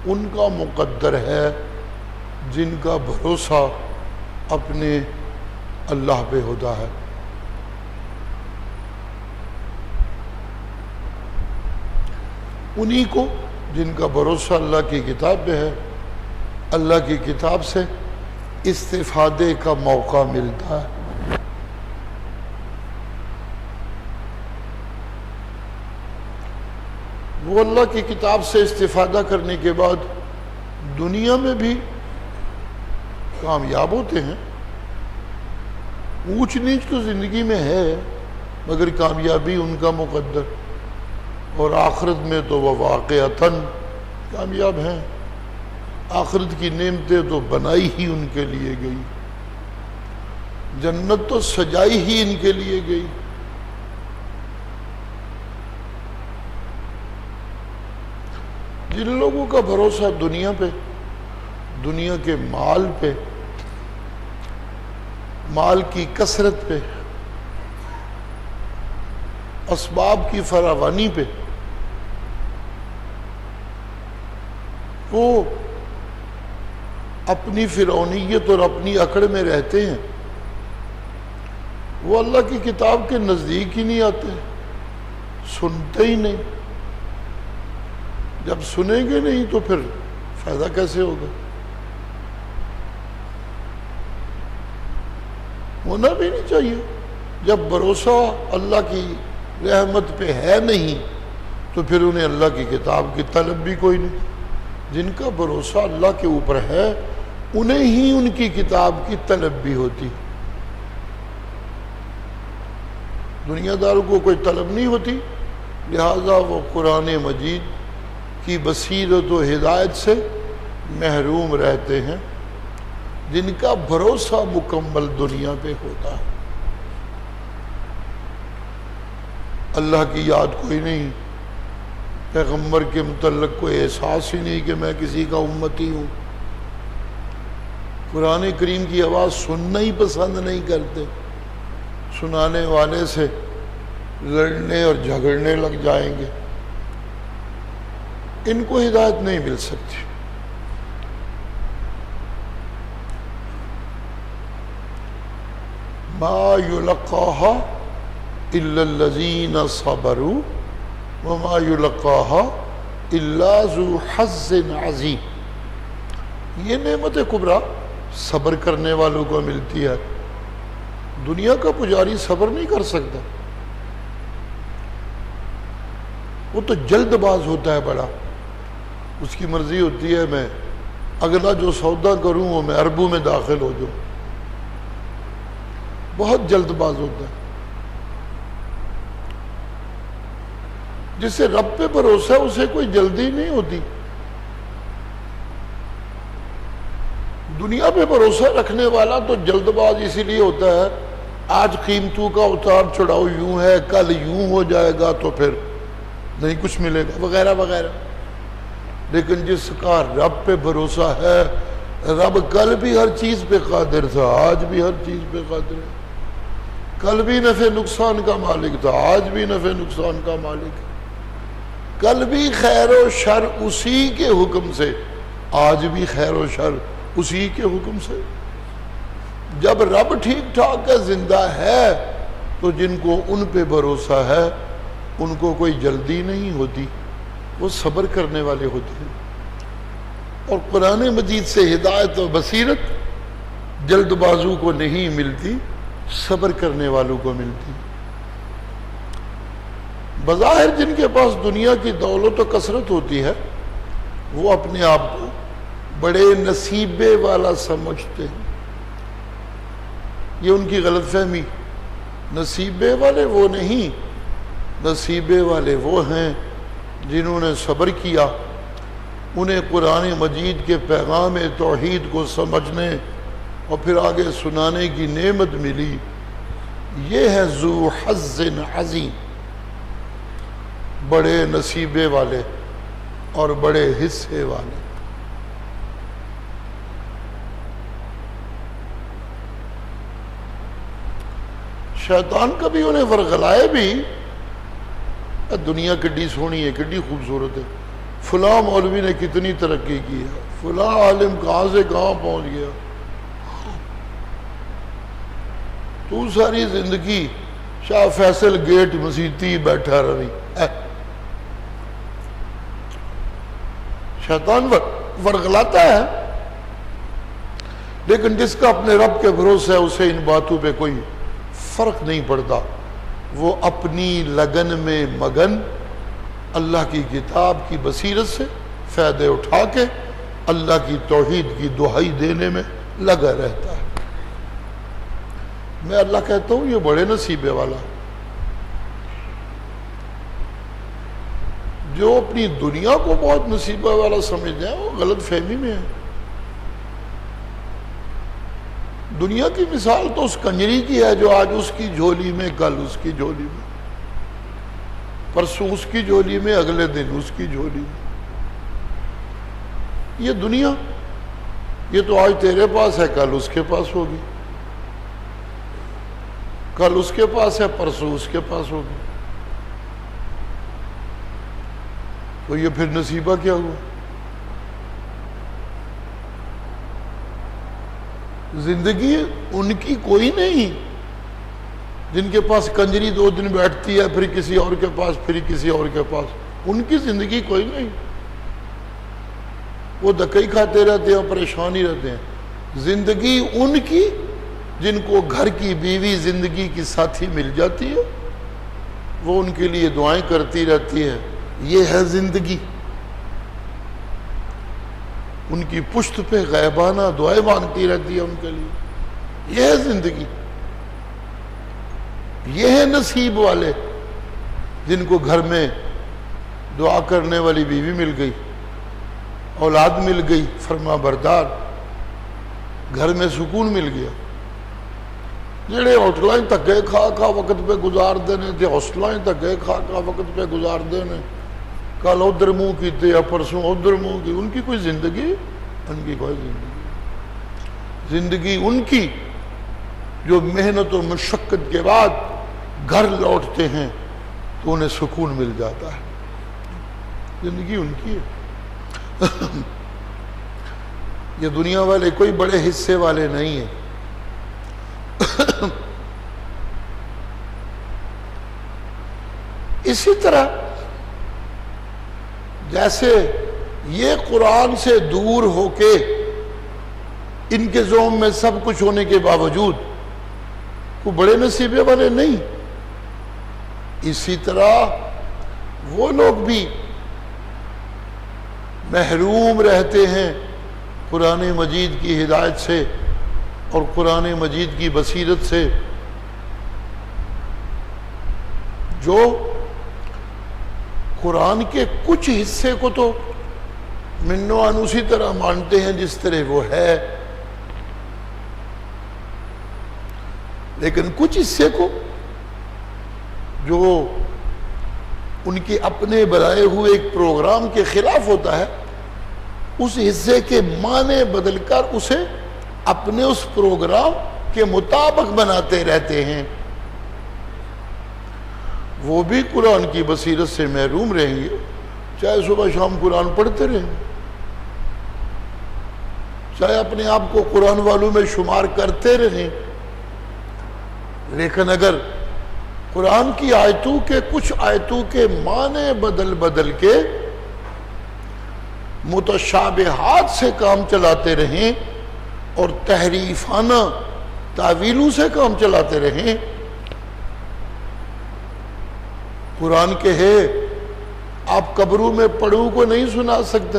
ان کا مقدر ہے جن کا بھروسہ اپنے اللہ پہ ہوتا ہے. انہی کو جن کا بھروسہ اللہ کی کتاب پہ ہے، اللہ کی کتاب سے استفادے کا موقع ملتا ہے. وہ اللہ کی کتاب سے استفادہ کرنے کے بعد دنیا میں بھی کامیاب ہوتے ہیں. اونچ نیچ تو زندگی میں ہے مگر کامیابی ان کا مقدر، اور آخرت میں تو وہ واقعتاً کامیاب ہیں. آخرت کی نعمتیں تو بنائی ہی ان کے لیے گئی، جنت تو سجائی ہی ان کے لیے گئی. جن لوگوں کا بھروسہ دنیا پہ، دنیا کے مال پہ، مال کی کثرت پہ، اسباب کی فراوانی پہ، وہ اپنی فرعونیت اور اپنی اکڑ میں رہتے ہیں. وہ اللہ کی کتاب کے نزدیک ہی نہیں آتے، سنتے ہی نہیں. جب سنیں گے نہیں تو پھر فائدہ کیسے ہوگا؟ ہونا بھی نہیں چاہیے. جب بھروسہ اللہ کی رحمت پہ ہے نہیں تو پھر انہیں اللہ کی کتاب کی طلب بھی کوئی نہیں. جن کا بھروسہ اللہ کے اوپر ہے انہیں ہی ان کی کتاب کی طلب بھی ہوتی. دنیا داروں کو کوئی طلب نہیں ہوتی، لہذا وہ قرآن مجید کی بصیرت و ہدایت سے محروم رہتے ہیں. جن کا بھروسہ مکمل دنیا پہ ہوتا ہے، اللہ کی یاد کوئی نہیں، پیغمبر کے متعلق کوئی احساس ہی نہیں کہ میں کسی کا امتی ہوں، قرآن کریم کی آواز سننا ہی پسند نہیں کرتے، سنانے والے سے لڑنے اور جھگڑنے لگ جائیں گے. ان کو ہدایت نہیں مل سکتی. ما یلقاها الا الذین صبروا وما یلقاها الا ذو حظ عظیم. یہ نعمت کبریٰ صبر کرنے والوں کو ملتی ہے. دنیا کا پجاری صبر نہیں کر سکتا، وہ تو جلد باز ہوتا ہے بڑا. اس کی مرضی ہوتی ہے میں اگلا جو سودا کروں وہ میں اربوں میں داخل ہو جاؤں. بہت جلد باز ہوتا ہے. جس سے رب پہ بھروسہ ہے اسے کوئی جلدی نہیں ہوتی. دنیا پہ بھروسہ رکھنے والا تو جلد باز اسی لیے ہوتا ہے، آج قیمتوں کا اتار چڑھاؤ یوں ہے، کل یوں ہو جائے گا تو پھر نہیں کچھ ملے گا وغیرہ وغیرہ. لیکن جس کا رب پہ بھروسہ ہے، رب کل بھی ہر چیز پہ قادر تھا، آج بھی ہر چیز پہ قادر ہے. کل بھی نفع نقصان کا مالک تھا، آج بھی نفع نقصان کا مالک ہے. کل بھی خیر و شر اسی کے حکم سے، آج بھی خیر و شر اسی کے حکم سے. جب رب ٹھیک ٹھاک ہے، زندہ ہے، تو جن کو ان پہ بھروسہ ہے ان کو کوئی جلدی نہیں ہوتی، وہ صبر کرنے والے ہوتے ہیں. اور قرآن مجید سے ہدایت و بصیرت جلد بازو کو نہیں ملتی، صبر کرنے والوں کو ملتی. بظاہر جن کے پاس دنیا کی دولت و کثرت ہوتی ہے وہ اپنے آپ کو بڑے نصیبے والا سمجھتے ہیں. یہ ان کی غلط فہمی. نصیبے والے وہ نہیں، نصیبے والے وہ ہیں جنہوں نے صبر کیا، انہیں قرآن مجید کے پیغام توحید کو سمجھنے اور پھر آگے سنانے کی نعمت ملی. یہ ہے ذو حظ عظیم، بڑے نصیبے والے اور بڑے حصے والے. شیطان کبھی انہیں ورغلائے بھی، دنیا کڈی سونی ہے، کڈی خوبصورت ہے، فلاں مولوی نے کتنی ترقی کی ہے، فلاں عالم کہاں سے کہاں پہنچ گیا. تو ساری زندگی شاہ فیصل گیٹ مسیتی بیٹھا رہی. شیطان ورغلاتا ہے، لیکن جس کا اپنے رب کے بھروسے ہے اسے ان باتوں پہ کوئی فرق نہیں پڑتا. وہ اپنی لگن میں مگن اللہ کی کتاب کی بصیرت سے فائدے اٹھا کے اللہ کی توحید کی دہائی دینے میں لگا رہتا ہے. میں اللہ کہتا ہوں یہ بڑے نصیبے والا جو اپنی دنیا کو بہت نصیبہ والا سمجھتے ہیں وہ غلط فہمی میں ہے. دنیا کی مثال تو اس کنجری کی ہے جو آج اس کی جھولی میں، کل اس کی جھولی میں، پرسوں اس کی جھولی میں، اگلے دن اس کی جھولی میں. یہ دنیا یہ تو آج تیرے پاس ہے، کل اس کے پاس ہوگی، کل اس کے پاس ہے، پرسوں اس کے پاس ہوگی. تو یہ پھر نصیبہ کیا ہوا؟ زندگی ان کی کوئی نہیں جن کے پاس کنجری 2 دن بیٹھتی ہے، پھر کسی اور کے پاس، پھر کسی اور کے پاس. ان کی زندگی کوئی نہیں. وہ دکئی کھاتے رہتے ہیں، پریشانی رہتے ہیں. زندگی ان کی جن کو گھر کی بیوی زندگی کی ساتھی مل جاتی ہے، وہ ان کے لیے دعائیں کرتی رہتی ہے. یہ ہے زندگی. ان کی پشت پہ غیبانہ دعائیں مانگتی رہتی ہے ان کے لیے. یہ ہے زندگی. یہ ہے نصیب والے جن کو گھر میں دعا کرنے والی بیوی مل گئی، اولاد مل گئی فرما بردار، گھر میں سکون مل گیا. جڑے ہوٹلائیں تھکے کھا کھا وقت پہ گزار دینے تھے، ہوسٹلائیں تھکے کھا کھا وقت پہ گزار دینے، کل ادھر منہ کیتے یا پرسوں ادھر منہ کی. ان کی کوئی زندگی؟ ان کی کوئی زندگی ان کی جو محنت و مشقت کے بعد گھر لوٹتے ہیں تو انہیں سکون مل جاتا ہے. زندگی ان کی ہے. یہ دنیا والے کوئی بڑے حصے والے نہیں ہیں. اسی طرح جیسے یہ قرآن سے دور ہو کے ان کے ذوم میں سب کچھ ہونے کے باوجود وہ بڑے نصیبے والے نہیں، اسی طرح وہ لوگ بھی محروم رہتے ہیں قرآن مجید کی ہدایت سے اور قرآن مجید کی بصیرت سے، جو قرآن کے کچھ حصے کو تو منوان اسی طرح مانتے ہیں جس طرح وہ ہے، لیکن کچھ حصے کو جو ان کے اپنے بنائے ہوئے ایک پروگرام کے خلاف ہوتا ہے، اس حصے کے معنی بدل کر اسے اپنے اس پروگرام کے مطابق بناتے رہتے ہیں. وہ بھی قرآن کی بصیرت سے محروم رہیں گے، چاہے صبح شام قرآن پڑھتے رہیں، چاہے اپنے آپ کو قرآن والوں میں شمار کرتے رہیں، لیکن اگر قرآن کی آیتوں کے کچھ آیتوں کے معنی بدل کے متشابہات سے کام چلاتے رہیں اور تحریفانہ تعویلوں سے کام چلاتے رہیں، قرآن کے ہے آپ قبروں میں پڑھوں کو نہیں سنا سکتے،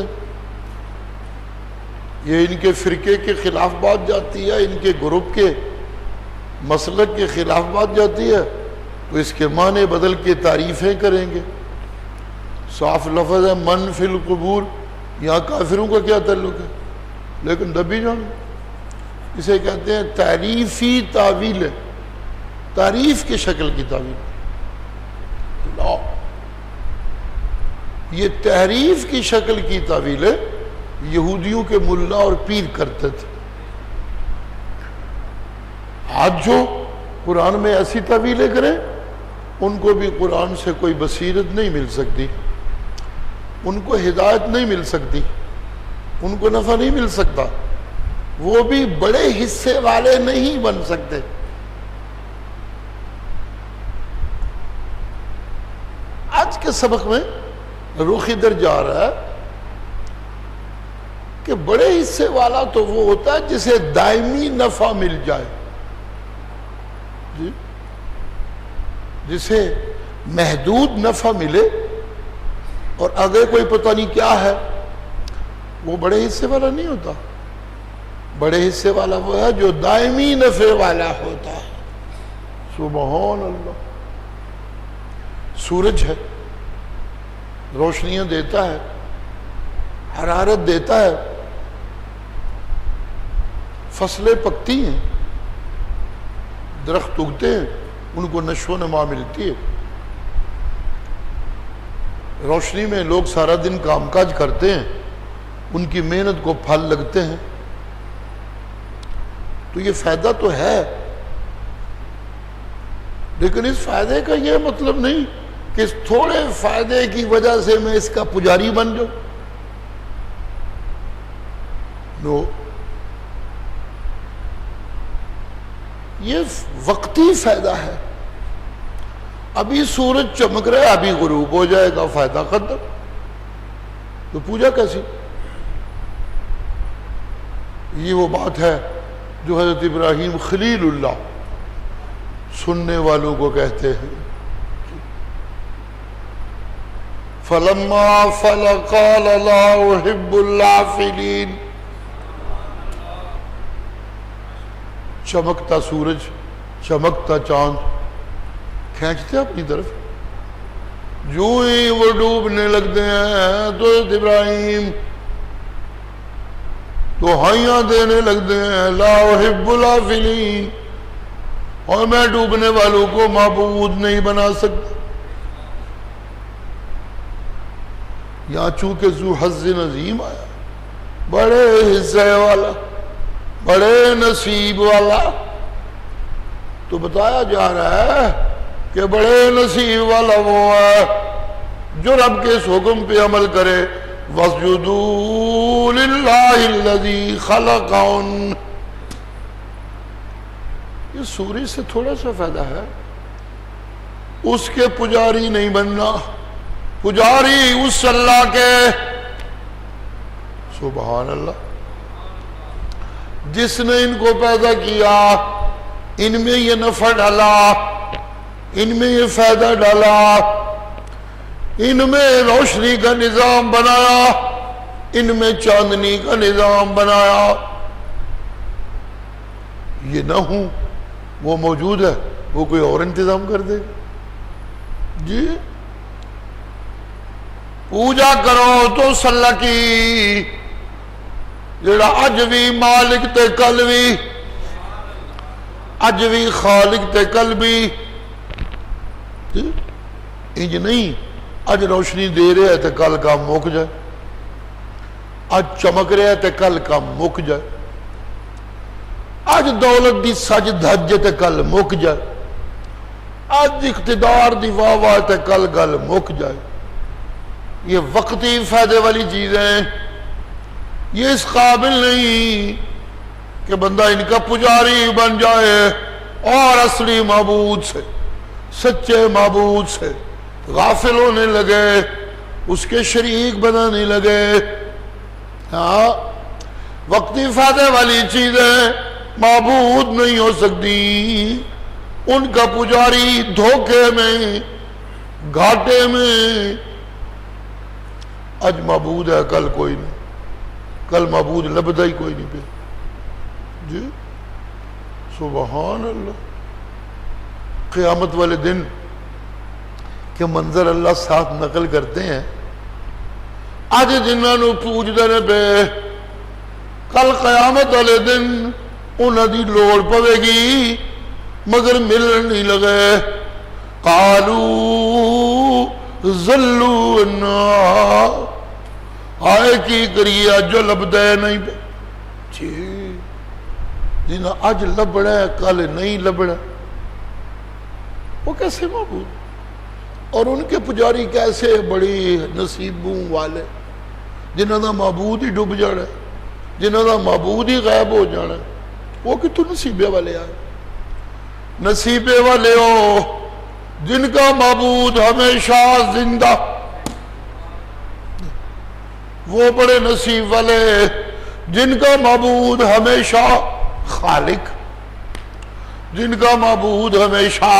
یہ ان کے فرقے کے خلاف بات جاتی ہے، ان کے گروپ کے مسلک کے خلاف بات جاتی ہے، تو اس کے معنی بدل کے تعریفیں کریں گے. صاف لفظ ہے من فی القبور، یہاں کافروں کا کیا تعلق ہے؟ لیکن دبی جان اسے کہتے ہیں تعریفی تعویل، تعریف کی شکل کی تعویل. یہ تحریف کی شکل کی تعویل ہے، یہودیوں کے ملا اور پیر کرتے تھے. آج جو قرآن میں ایسی تعویلیں کریں ان کو بھی قرآن سے کوئی بصیرت نہیں مل سکتی. ان کو ہدایت نہیں مل سکتی، ان کو نفع نہیں مل سکتا، وہ بھی بڑے حصے والے نہیں بن سکتے۔ آج کے سبق میں رخ ادھر جا رہا ہے کہ بڑے حصے والا تو وہ ہوتا ہے جسے دائمی نفع مل جائے، جی، جسے محدود نفع ملے اور آگے کوئی پتہ نہیں کیا ہے، وہ بڑے حصے والا نہیں ہوتا۔ بڑے حصے والا وہ ہے جو دائمی نفع والا ہوتا ہے۔ سبحان اللہ۔ سورج ہے، روشنیاں دیتا ہے، حرارت دیتا ہے، فصلیں پکتی ہیں، درخت اگتے ہیں، ان کو نشو و نما ملتی ہے۔ روشنی میں لوگ سارا دن کام کاج کرتے ہیں، ان کی محنت کو پھل لگتے ہیں، تو یہ فائدہ تو ہے، لیکن اس فائدے کا یہ مطلب نہیں کہ اس تھوڑے فائدے کی وجہ سے میں اس کا پجاری بن جاؤں۔ نو، یہ وقتی فائدہ ہے۔ ابھی سورج چمک رہا ہے، ابھی غروب ہو جائے گا، فائدہ ختم، تو پوجا کیسی؟ یہ وہ بات ہے جو حضرت ابراہیم خلیل اللہ سننے والوں کو کہتے ہیں۔ فَلَمَّا فَلَ قَالَ لَا أُحِبُّ الْآفِلِينَ۔ چمکتا سورج، چمکتا چاند کھینچتے اپنی طرف، جو ہی وہ ڈوبنے لگتے ہیں تو حضرت ابراہیم دہائیاں دینے لگتے ہیں، لا احب الافلین، اور میں ڈوبنے والوں کو معبود نہیں بنا سکتا۔ یہاں چونکہ ذو حظ عظیم آیا، بڑے حصے والا، بڑے نصیب والا، تو بتایا جا رہا ہے کہ بڑے نصیب والا وہ ہے جو رب کے اس حکم پہ عمل کرے، وَاسْجُدُوا لِلَّهِ الَّذِي خَلَقَهُنَّ۔ یہ سورج سے تھوڑا سا فائدہ ہے، اس کے پجاری نہیں بننا، پجاری اس اللہ کے، سبحان اللہ، جس نے ان کو پیدا کیا، ان میں یہ نفع ڈالا، ان میں یہ فائدہ ڈالا، ان میں روشنی کا نظام بنایا، ان میں چاندنی کا نظام بنایا۔ یہ نہ ہوں، وہ موجود ہے، وہ کوئی اور انتظام کر دے۔ جی، پوجا کرو تو اس اللہ کی جڑا اج بھی مالک تے کل بھی، اج بھی خالق تے کل بھی۔ انج نہیں اج روشنی دے رہے ہے تے کل کام مک جائے، اج چمک رہے ہے تے کل کام مک جائے، اج دولت دی سج دھج تے کل مک جائے، اج اقتدار دی واہ واہ تے کل گل مک جائے۔ یہ وقتی فائدے والی چیزیں، یہ اس قابل نہیں کہ بندہ ان کا پجاری بن جائے اور اصلی معبود سے، سچے معبود سے غافل ہونے لگے، اس کے شریک بنانے لگے۔ ہاں، وقتی فائدے والی چیزیں معبود نہیں ہو سکتی، ان کا پجاری دھوکے میں، گھاٹے میں، اج معبود ہے کل کوئی نہیں، کل معبود لبدا ہی کوئی نہیں پہ۔ جی، سبحان اللہ۔ قیامت والے دن کے منظر اللہ ساتھ نقل کرتے ہیں، اج جنہاں نو پوجدے نے پہ، کل قیامت والے دن انہاں دی لوڑ پوے گی مگر ملن نہیں لگے۔ قالوا ذلوا عنا، آئے کی کریے جو لبدے نہیں پہ۔ جی، جنہاں اج لبڑا ہے کل نہیں لبڑا، وہ کیسے معبود؟ اور ان کے پجاری کیسے بڑی نصیبوں والے جنہوں دا معبود ہی ڈوب جانا ہے، جنہوں دا معبود ہی غائب ہو جانا ہے، وہ کتوں نصیبے والے آئے؟ نصیبے والے ہو جن کا معبود ہمیشہ زندہ، وہ بڑے نصیب والے جن کا معبود ہمیشہ خالق، جن کا معبود ہمیشہ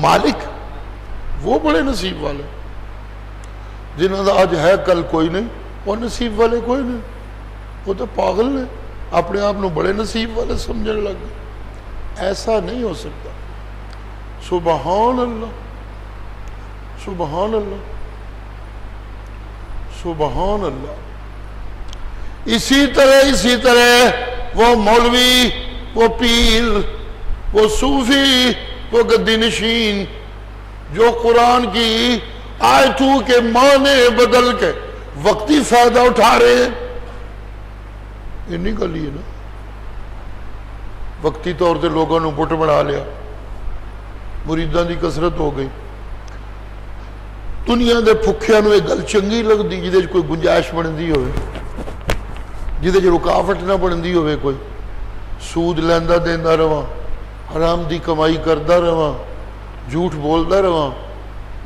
مالک، وہ بڑے نصیب والے۔ جنہوں کا آج ہے کل کوئی نہیں، وہ نصیب والے کوئی نہیں، وہ تو پاگل نے، اپنے آپ کو بڑے نصیب والے سمجھنے لگے۔ ایسا نہیں ہو سکتا۔ سبحان اللہ، سبحان اللہ، سبحان اللہ۔ اسی طرح وہ مولوی، وہ پیر، وہ صوفی، وہ گدی نشین جو قرآن کی آیتوں کے معنی بدل کے وقتی فائدہ اٹھا رہے ہیں، انہی کا لیے نا وقتی طور سے لوگوں نے بٹ بنا لیا، مریداں دی کثرت ہو گئی، دنیا دے پھکھیاں نو ایک گل چنگی لگدی جدے کوئی گنجائش بندی ہوئے، جدے رکاوٹ نہ بندی ہوئے، کوئی سود لیندا دیندا رواں، حرام دی کمائی کردا رواں، جھوٹ بولدا رواں،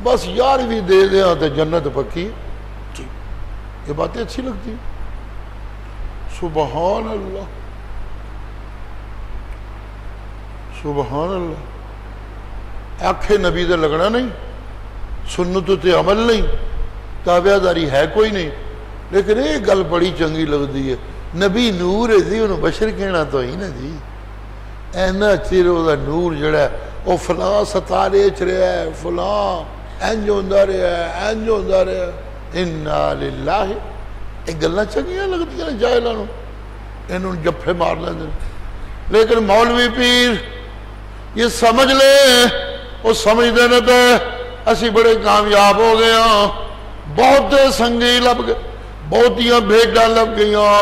بس یار بھی دے دیا تو جنت پکی ہے۔ یہ باتیں اچھی لگتی ہیں؟ سبحان اللہ، سبحان اللہ۔ آنکھیں نبی دے لگنا نہیں، سنت تے عمل نہیں، تابعہ داری ہے کوئی نہیں، لیکن ایک گل بڑی چنگی لگتی ہے، نبی نور ہے جی، انہوں بشر کہنا تو ہی نا جی، اینا چیر وہ نور جڑا ہے وہ فلاں ستارے چ رہا ہے، فلاں انج ہوندا رہا ہے، انج ہوندا رہا ہے، انا للہ۔ یہ گلاں چنگیاں لگدیاں نے جاہلاں نوں، انہوں جفے مار لیندے، لیکن مولوی پیر یہ سمجھ لے، وہ سمجھدے نے تے اسی بڑے کامیاب ہو گئے ہاں، بہت سنگی لب گئے، بہتیاں بھیڈاں لب گئیاں،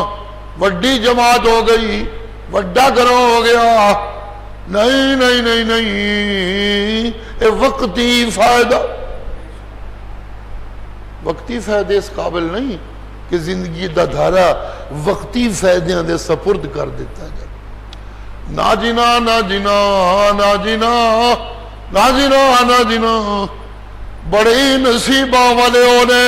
وڈی جماعت ہو گئی، وڈا گروہ ہو گیا۔ نہیں نہیں نہیں نہیں، اے وقتی فائدہ، وقتی فائدے اس قابل نہیں کہ زندگی دا دھارا وقتی فائدیاں دے سپرد کر دیتا جائے۔ نا جنا نا جنا نا جنا نا جنا نا جنا، بڑے نصیباں والے ہونے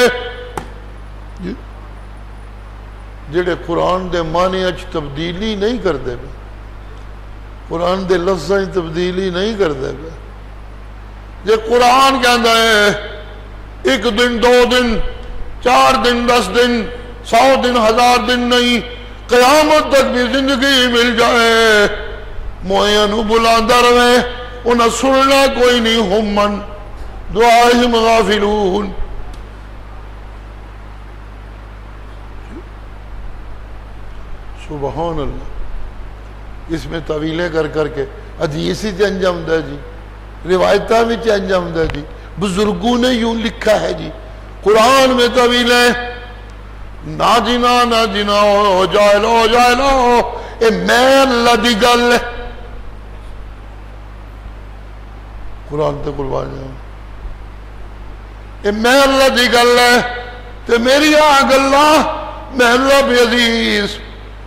جڑے قرآن دے معنی اچ تبدیلی نہیں کر دے بے، قرآن دے لفظاں تبدیلی نہیں کر دے بے۔ یہ قرآن کہندا ہے ایک دن، دو دن، 4 دن، 10 دن، 100 دن، 1000 دن نہیں، قیامت تک بھی زندگی مل جائے، موئیاں نو بلاندا رہے، انہاں سننا کوئی نہیں، ہم من دعائہم غافلون۔ سبحان اللہ۔ اس میں طویلیں کر کر کے حدیث ہی انجام دے جی، روایتاں بھی انجام دے جی، بزرگوں نے یوں لکھا ہے جی، قرآن میں طویلیں نا جنا نا جنا ہو جائے لو جائے لو، اے میں اللہ دی گل ہے، قرآن تے قربان جاؤں، اے میں اللہ دی گل ہے، تے میری گلاں میں اللہ بھی عزیز،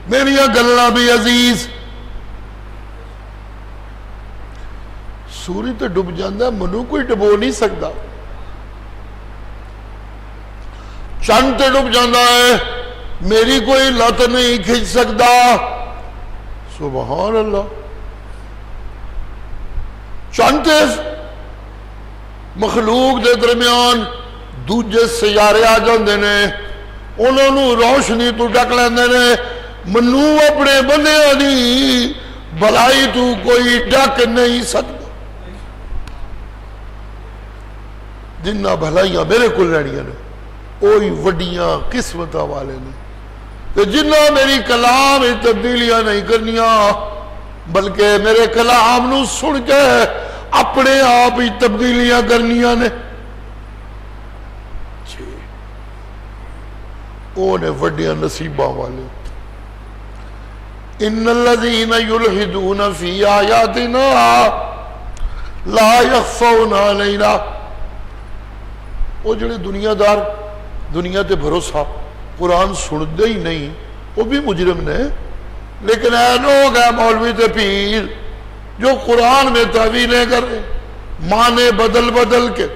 میری گلاں بھی عزیز۔ سورج تو ڈب جاندہ ہے، منو کوئی ڈبو نہیں سکتا، چند تے ڈب جاندہ ہے، میری کوئی لت نہیں کھچ سکتا۔ سبحان اللہ۔ چند تے مخلوق دے درمیان دوجے سیارے آ جاندے نے، انہوں نے روشنی تو ڈک لیندے نے، منو اپنے بندے دی بھلائی تو کوئی ڈک نہیں سکتا۔ جنہ بھلائیاں میرے کو لڑیاں نے اوہی وڈیاں قسمتاں والے نے، تو جنہ میری کلام تبدیلیاں نہیں کرنیاں، بلکہ میرے کلام نو سن کے اپنے آپ ہی تبدیلیاں کرنیاں نے، وہ نے وڈیاں نصیباں والے۔ ان الذین یلحدون فی آیاتنا لا یخفون علینا، وہ جڑے دنیا دار دنیا تے بھروسہ قرآن سنتے ہی نہیں وہ بھی مجرم نے، لیکن اے لوگ ہیں مولوی تے پیر جو قرآن میں تعویلیں کر رہے، معنی بدل بدل کے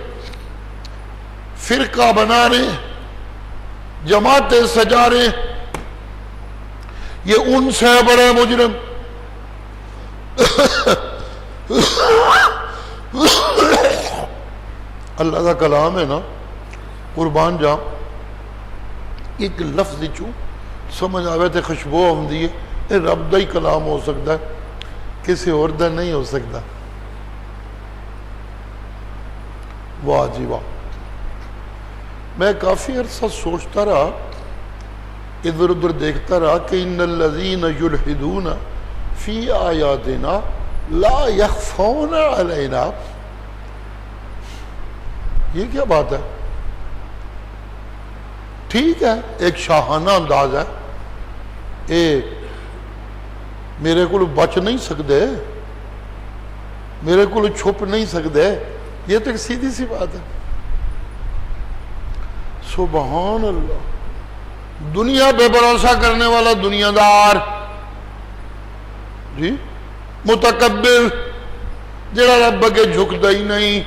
فرقہ بنا رہے، جماعتیں سجا رہے، یہ ان سے بڑے مجرم۔ اللہ کا کلام ہے نا، قربان جا ایک لفظ چوں سمجھ آوے تے خوشبو آمدی ہے، یہ رب دا ہی کلام ہو سکتا ہے، کسی اور دا نہیں ہو سکتا۔ واہ جی واہ، میں کافی عرصہ سوچتا رہا، ادھر ادھر دیکھتا رہا کہ ان الذین یلحدون فی آیاتنا لا یخفون علینا، یہ کیا بات ہے؟ ٹھیک ہے ایک شاہانہ انداز ہے، میرے کو بچ نہیں سکتے، میرے کو چھپ نہیں سکتے، یہ تو ایک سیدھی سی بات ہے۔ سبحان اللہ، دنیا پہ بھروسہ کرنے والا دنیا دار جی، متکبر جڑا رب کے جھکتا ہی نہیں،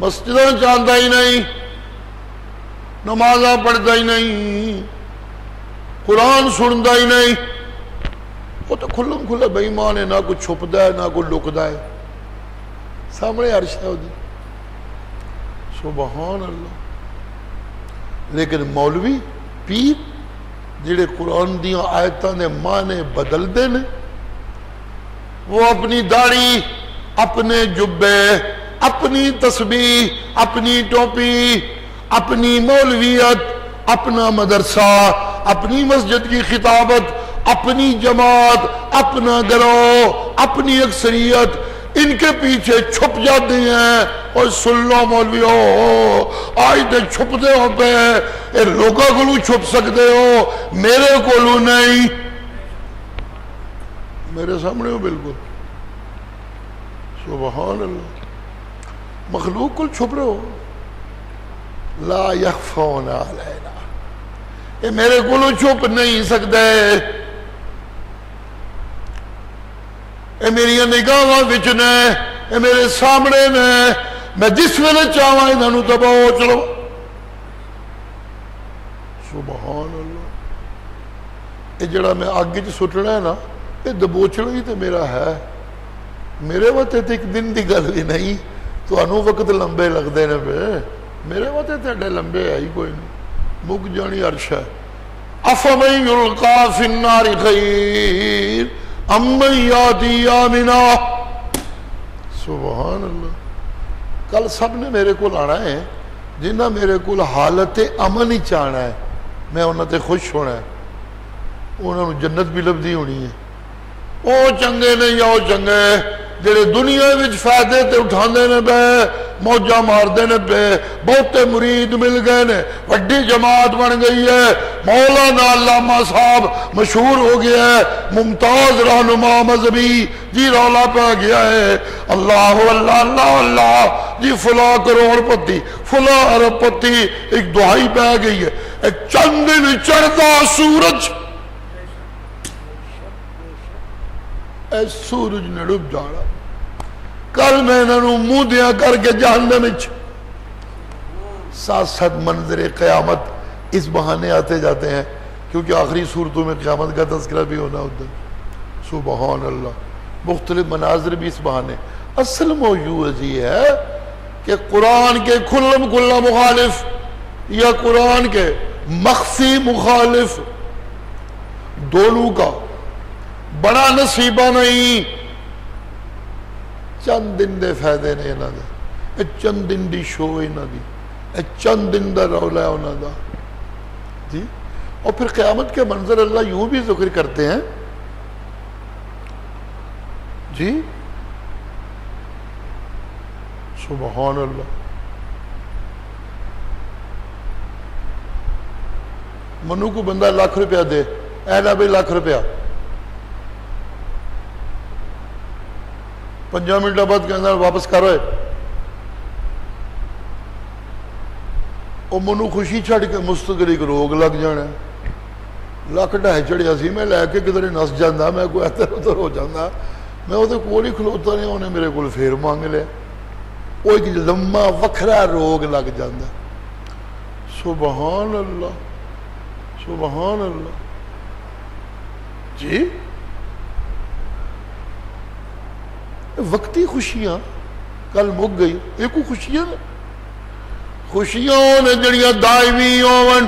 مسجدوں چاہتا ہی نہیں، نمازاں پڑھتا ہی نہیں، قرآن سنتا ہی نہیں، وہ تو کھلم کھلا بے ایمان ہے، نہ کوئی چھپتا ہے نہ کوئی لکتا ہے، سامنے عرش ہے دی۔ سبحان اللہ، لیکن مولوی پیر جڑے قرآن دیاں آیتاں دے معنی بدلتے ہیں، وہ اپنی داڑھی، اپنے جبے، اپنی تسبیح، اپنی ٹوپی، اپنی مولویت، اپنا مدرسہ، اپنی مسجد کی خطابت، اپنی جماعت، اپنا گروہ، اپنی اکثریت، ان کے پیچھے چھپ جاتے ہیں۔ اور سن لو مولویو، آج تک چھپتے ہو پہ اے لوگوں کو چھپ سکتے ہو، میرے کو نہیں، میرے سامنے ہو بالکل۔ سبحان اللہ، مخلوق کو چھپ رہے ہو، لا یخفون علینا، یہ میرے کو چھپ نہیں سکتے، یہ میری نگاہاں وچ نے، یہ میرے سامنے نے، میں جس ویلے چاہواں انہوں تباہ چلو۔ سبحان اللہ، یہ جڑا میں آگے سٹنا ہے نا، یہ دبوچڑا ہی تو میرا ہے، میرے وقت ایک دن دی گل بھی نہیں، تو انہوں وقت لمبے لگتے ہیں پہ، میرے وقت تھے لمبے ہے ہی کوئی نہیں، مک جانی عرش ہے۔ افمن یلقا فی النار خیر امن یاتی آمنا۔ سبحان اللہ، کل سب نے میرے کو آنا ہے، جنہ میرے کو حالت امن ہی چاہنا ہے، میں انہوں تے خوش ہونا ہے، انہوں نے جنت بھی لبدی ہونی ہے۔ او چنگے نے یا او چنگے جڑے دنیا وچ فائدے تے اٹھاندے نے پے، موجہ ماردے نے پے، بہتے مرید مل گئے نے، وڈی جماعت بن گئی ہے، مولانا علامہ صاحب مشہور ہو گیا ہے، ممتاز رہنما مذہبی جی رولا پہ گیا ہے، اللہ اللہ اللہ اللہ جی فلاں کروڑ پتی فلاں ارب پتی، ایک دعائی پہ گئی ہے، ایک چند دن چڑھتا سورج، اے سورج نے ڈوب جانا، کل میں انہوں منہ دیا کر کے جہنم وچ، ساتھ ساتھ منظر قیامت اس بہانے آتے جاتے ہیں، کیونکہ آخری صورتوں میں قیامت کا تذکرہ بھی ہونا ہوتا ہے۔ سبحان اللہ، مختلف مناظر بھی اس بہانے۔ اصل موضوع یہ ہے کہ قرآن کے کھلم کھلا مخالف یا قرآن کے مخفی مخالف دونوں کا بڑا نصیبہ نہیں، چند دن دے فائدے نے انہوں دے، چند دن دی شو انہوں دی، چند دن دا رولا ہے انہوں دا جی۔ اور پھر قیامت کے منظر اللہ یوں بھی ذکر کرتے ہیں جی، سبحان اللہ، منو کو بندہ لاکھ روپیہ دے، اے نا بھائی لاکھ روپیہ، 5 منٹ بعد کے اندر واپس کرو، وہ منو خوشی چھڑ کے مستقل روگ لگ جانا. لکھ ڈھائی چڑھیا سی میں لے کے کدھر نس جانا, میں کوئی ادھر ادھر ہو جانا, میں وہ کول ہی کھلوتا نہیں, انہیں میرے کو پھر مانگ لیا. وہ ایک لما وکھرا روگ لگ جاتا. سبحان اللہ سبحان اللہ. جی وقتی خوشیاں کل مک گئی, یہ کوئی خوشیاں نے, خوشیاں نے جڑیاں دائمی ہون.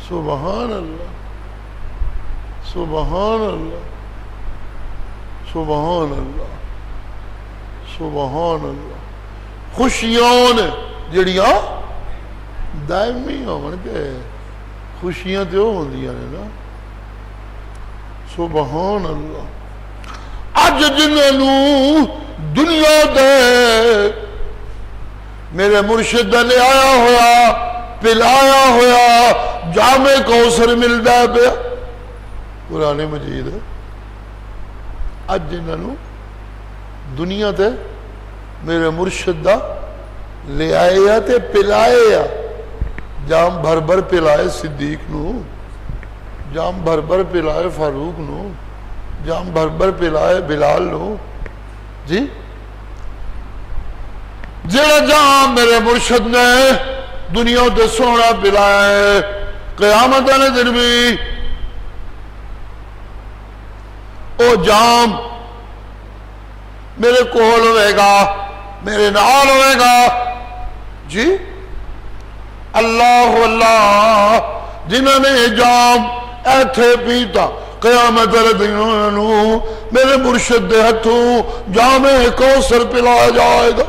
سبحان اللہ سبحان اللہ سبحان اللہ سبحان اللہ. خوشیاں نے جڑیاں دائمی ہون کے, خوشیاں تو ہوندیاں نے نا. سبحان اللہ. اج جنہوں دنیا دے میرے مرشد لے آیا ہوا پلایا ہوا جام کوثر ملدا پیا, قرآن مجید. اج جنہوں دنیا تے میرے مرشد دا لے آیا تے پلایا, جام بھر بھر پلائے صدیق نو, جام بھر بھر پلائے فاروق نو, جام بھر بھر پلائے بلال نو. جی جڑا جام میرے مرشد نے دنیا تے سونا پلایا, قیامت والے دن بھی او جام میرے کول ہوئے گا, میرے نال ہوئے گا. جی اللہ اللہ جنہوں نے جام ایتھے پیتا قیامت والے دن میرے مرشد دے ہتھوں جام کوثر پلایا جائے گا.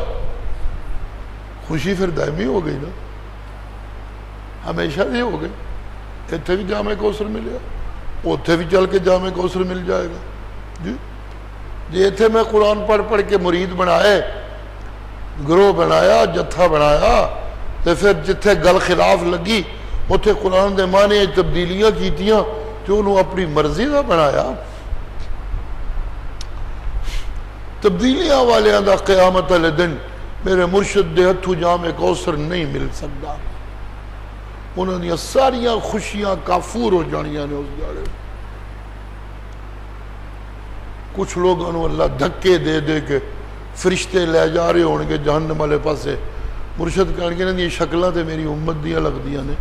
خوشی پھر دائمی ہو گئی نا, ہمیشہ دی ہو گئی. اتھے بھی جام کوثر ملے گا, اتھے بھی چل کے جام کوثر مل جائے گا. جی جی اتھے میں قرآن پڑھ پڑھ کے مرید بنائے, گروہ بنایا, جتھا بنایا, تو پھر جتھے گل خلاف لگی اتھے قرآن دے معنی تبدیلیاں کیتیاں تو انہوں اپنی مرضی دا بنایا. تبدیلیاں والے دا قیامت والے دن میرے مرشد دے ہتھوں جام کوثر نہیں مل سکتا. انہوں نے ساریاں خوشیاں کافور ہو جانیاں نے اس جاڑے. کچھ لوگوں نے اللہ دھکے دے دے کے فرشتے لے جا رہے ہون گے جہنم والے پاسے. مرشد کہنے گے نہیں شکلاں تے میری امت دیاں لگ دیاں نے,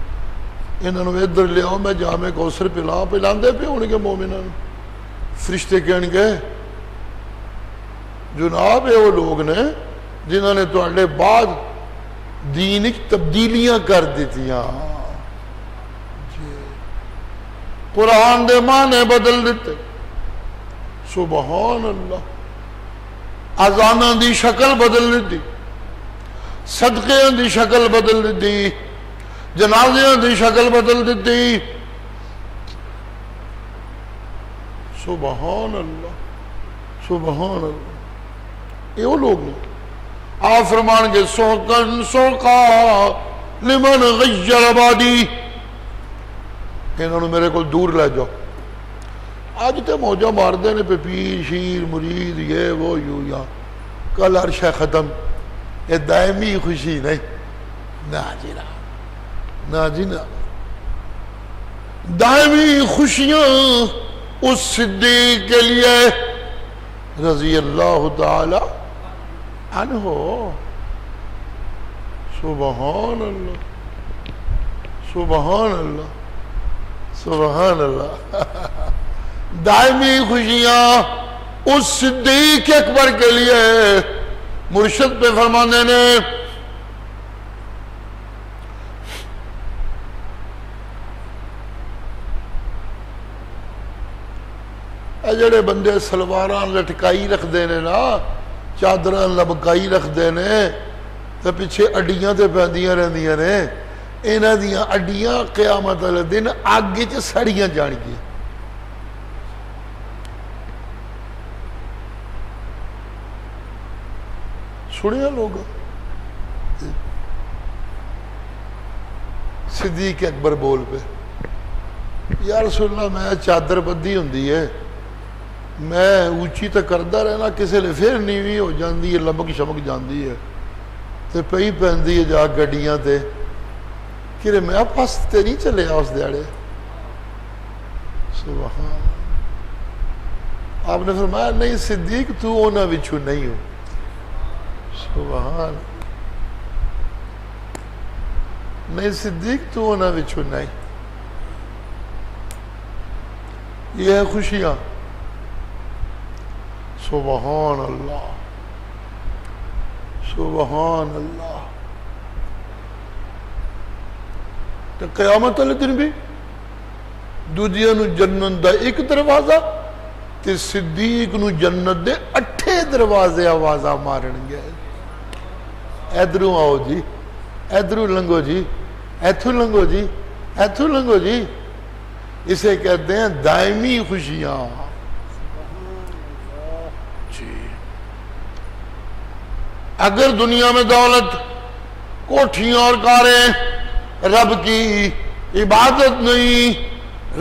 انہوں نے ادھر لے آؤ میں جام کوثر پلاندے پہ ہون گے مومناں. فرشتے کہنے گے جناب یہ وہ لوگ نے جنہوں نے تواڈے بعد دین وچ تبدیلیاں کر دیتیاں. قرآن دے معنی بدل دیتے. سبحان اللہ. اذاناں دی شکل بدل دیتی, صدقیاں دی شکل بدل دیتی, جنازیاں دی شکل بدل دیتی. سبحان اللہ سبحان اللہ. یہ وہ لوگ نے آپ فرمان گے سوکن سوکا لمن غیر آبادی. انہوں نے میرے کو دور لے جاؤ. آج تے موجہ مار دینے پہ پیر شیر مرید یہ وہ یوں یا کل ہر شے ختم. یہ دائمی خوشی نہیں. نا جی نا جی نا. دائمی خوشیاں اس صدیق کے لیے رضی اللہ تعالی عنہ. سبحان اللہ سبحان اللہ سبحان اللہ. دائمی خوشیاں اس صدیق اکبر کے لیے مرشد پہ فرمانے نے جڑے بندے سلواراں لٹکائی رکھ دینے نا, چادراں لبکائی رکھ دینے, تو پیچھے اڈیاں تے پیندیاں رہندیاں نے. انہاں دیاں اڈیاں قیامت والے دن اگ وچ سڑیاں جان گیاں. سنیا لوگ صدیق اکبر بول پہ یا رسول اللہ میں چادر بدھی ہوندی ہے, میں اونچی تو کردا رہنا, کسی لے پھر نیوی ہو جاندی ہے, لمک شمک جاندی ہے. تے پئی پہندی ہے جا گڈیاں تے کہ میں پاس تے نہیں چلے اس دیاڑے. سبحان. آپ نے فرمایا نہیں صدیق تو انہاں وچوں نہیں ہو. سبحان. نہیں صدیق تو انہاں وچوں نہیں. یہ ہے خوشیاں. سبحان اللہ سبحان اللہ. تو قیامت والے دن بھی دوجیاں نو جنت دا ایک دروازہ تے صدیق نو جنت دے 8 دروازے آوازاں مارن گے. ادھروں آؤ جی, ادھروں لنگو جی, ایتھوں لنگو جی, ایتھوں لنگو جی. اسے کہتے ہیں دائمی خوشیاں. جی اگر دنیا میں دولت, کوٹھیاں اور کاریں رب کی عبادت نہیں,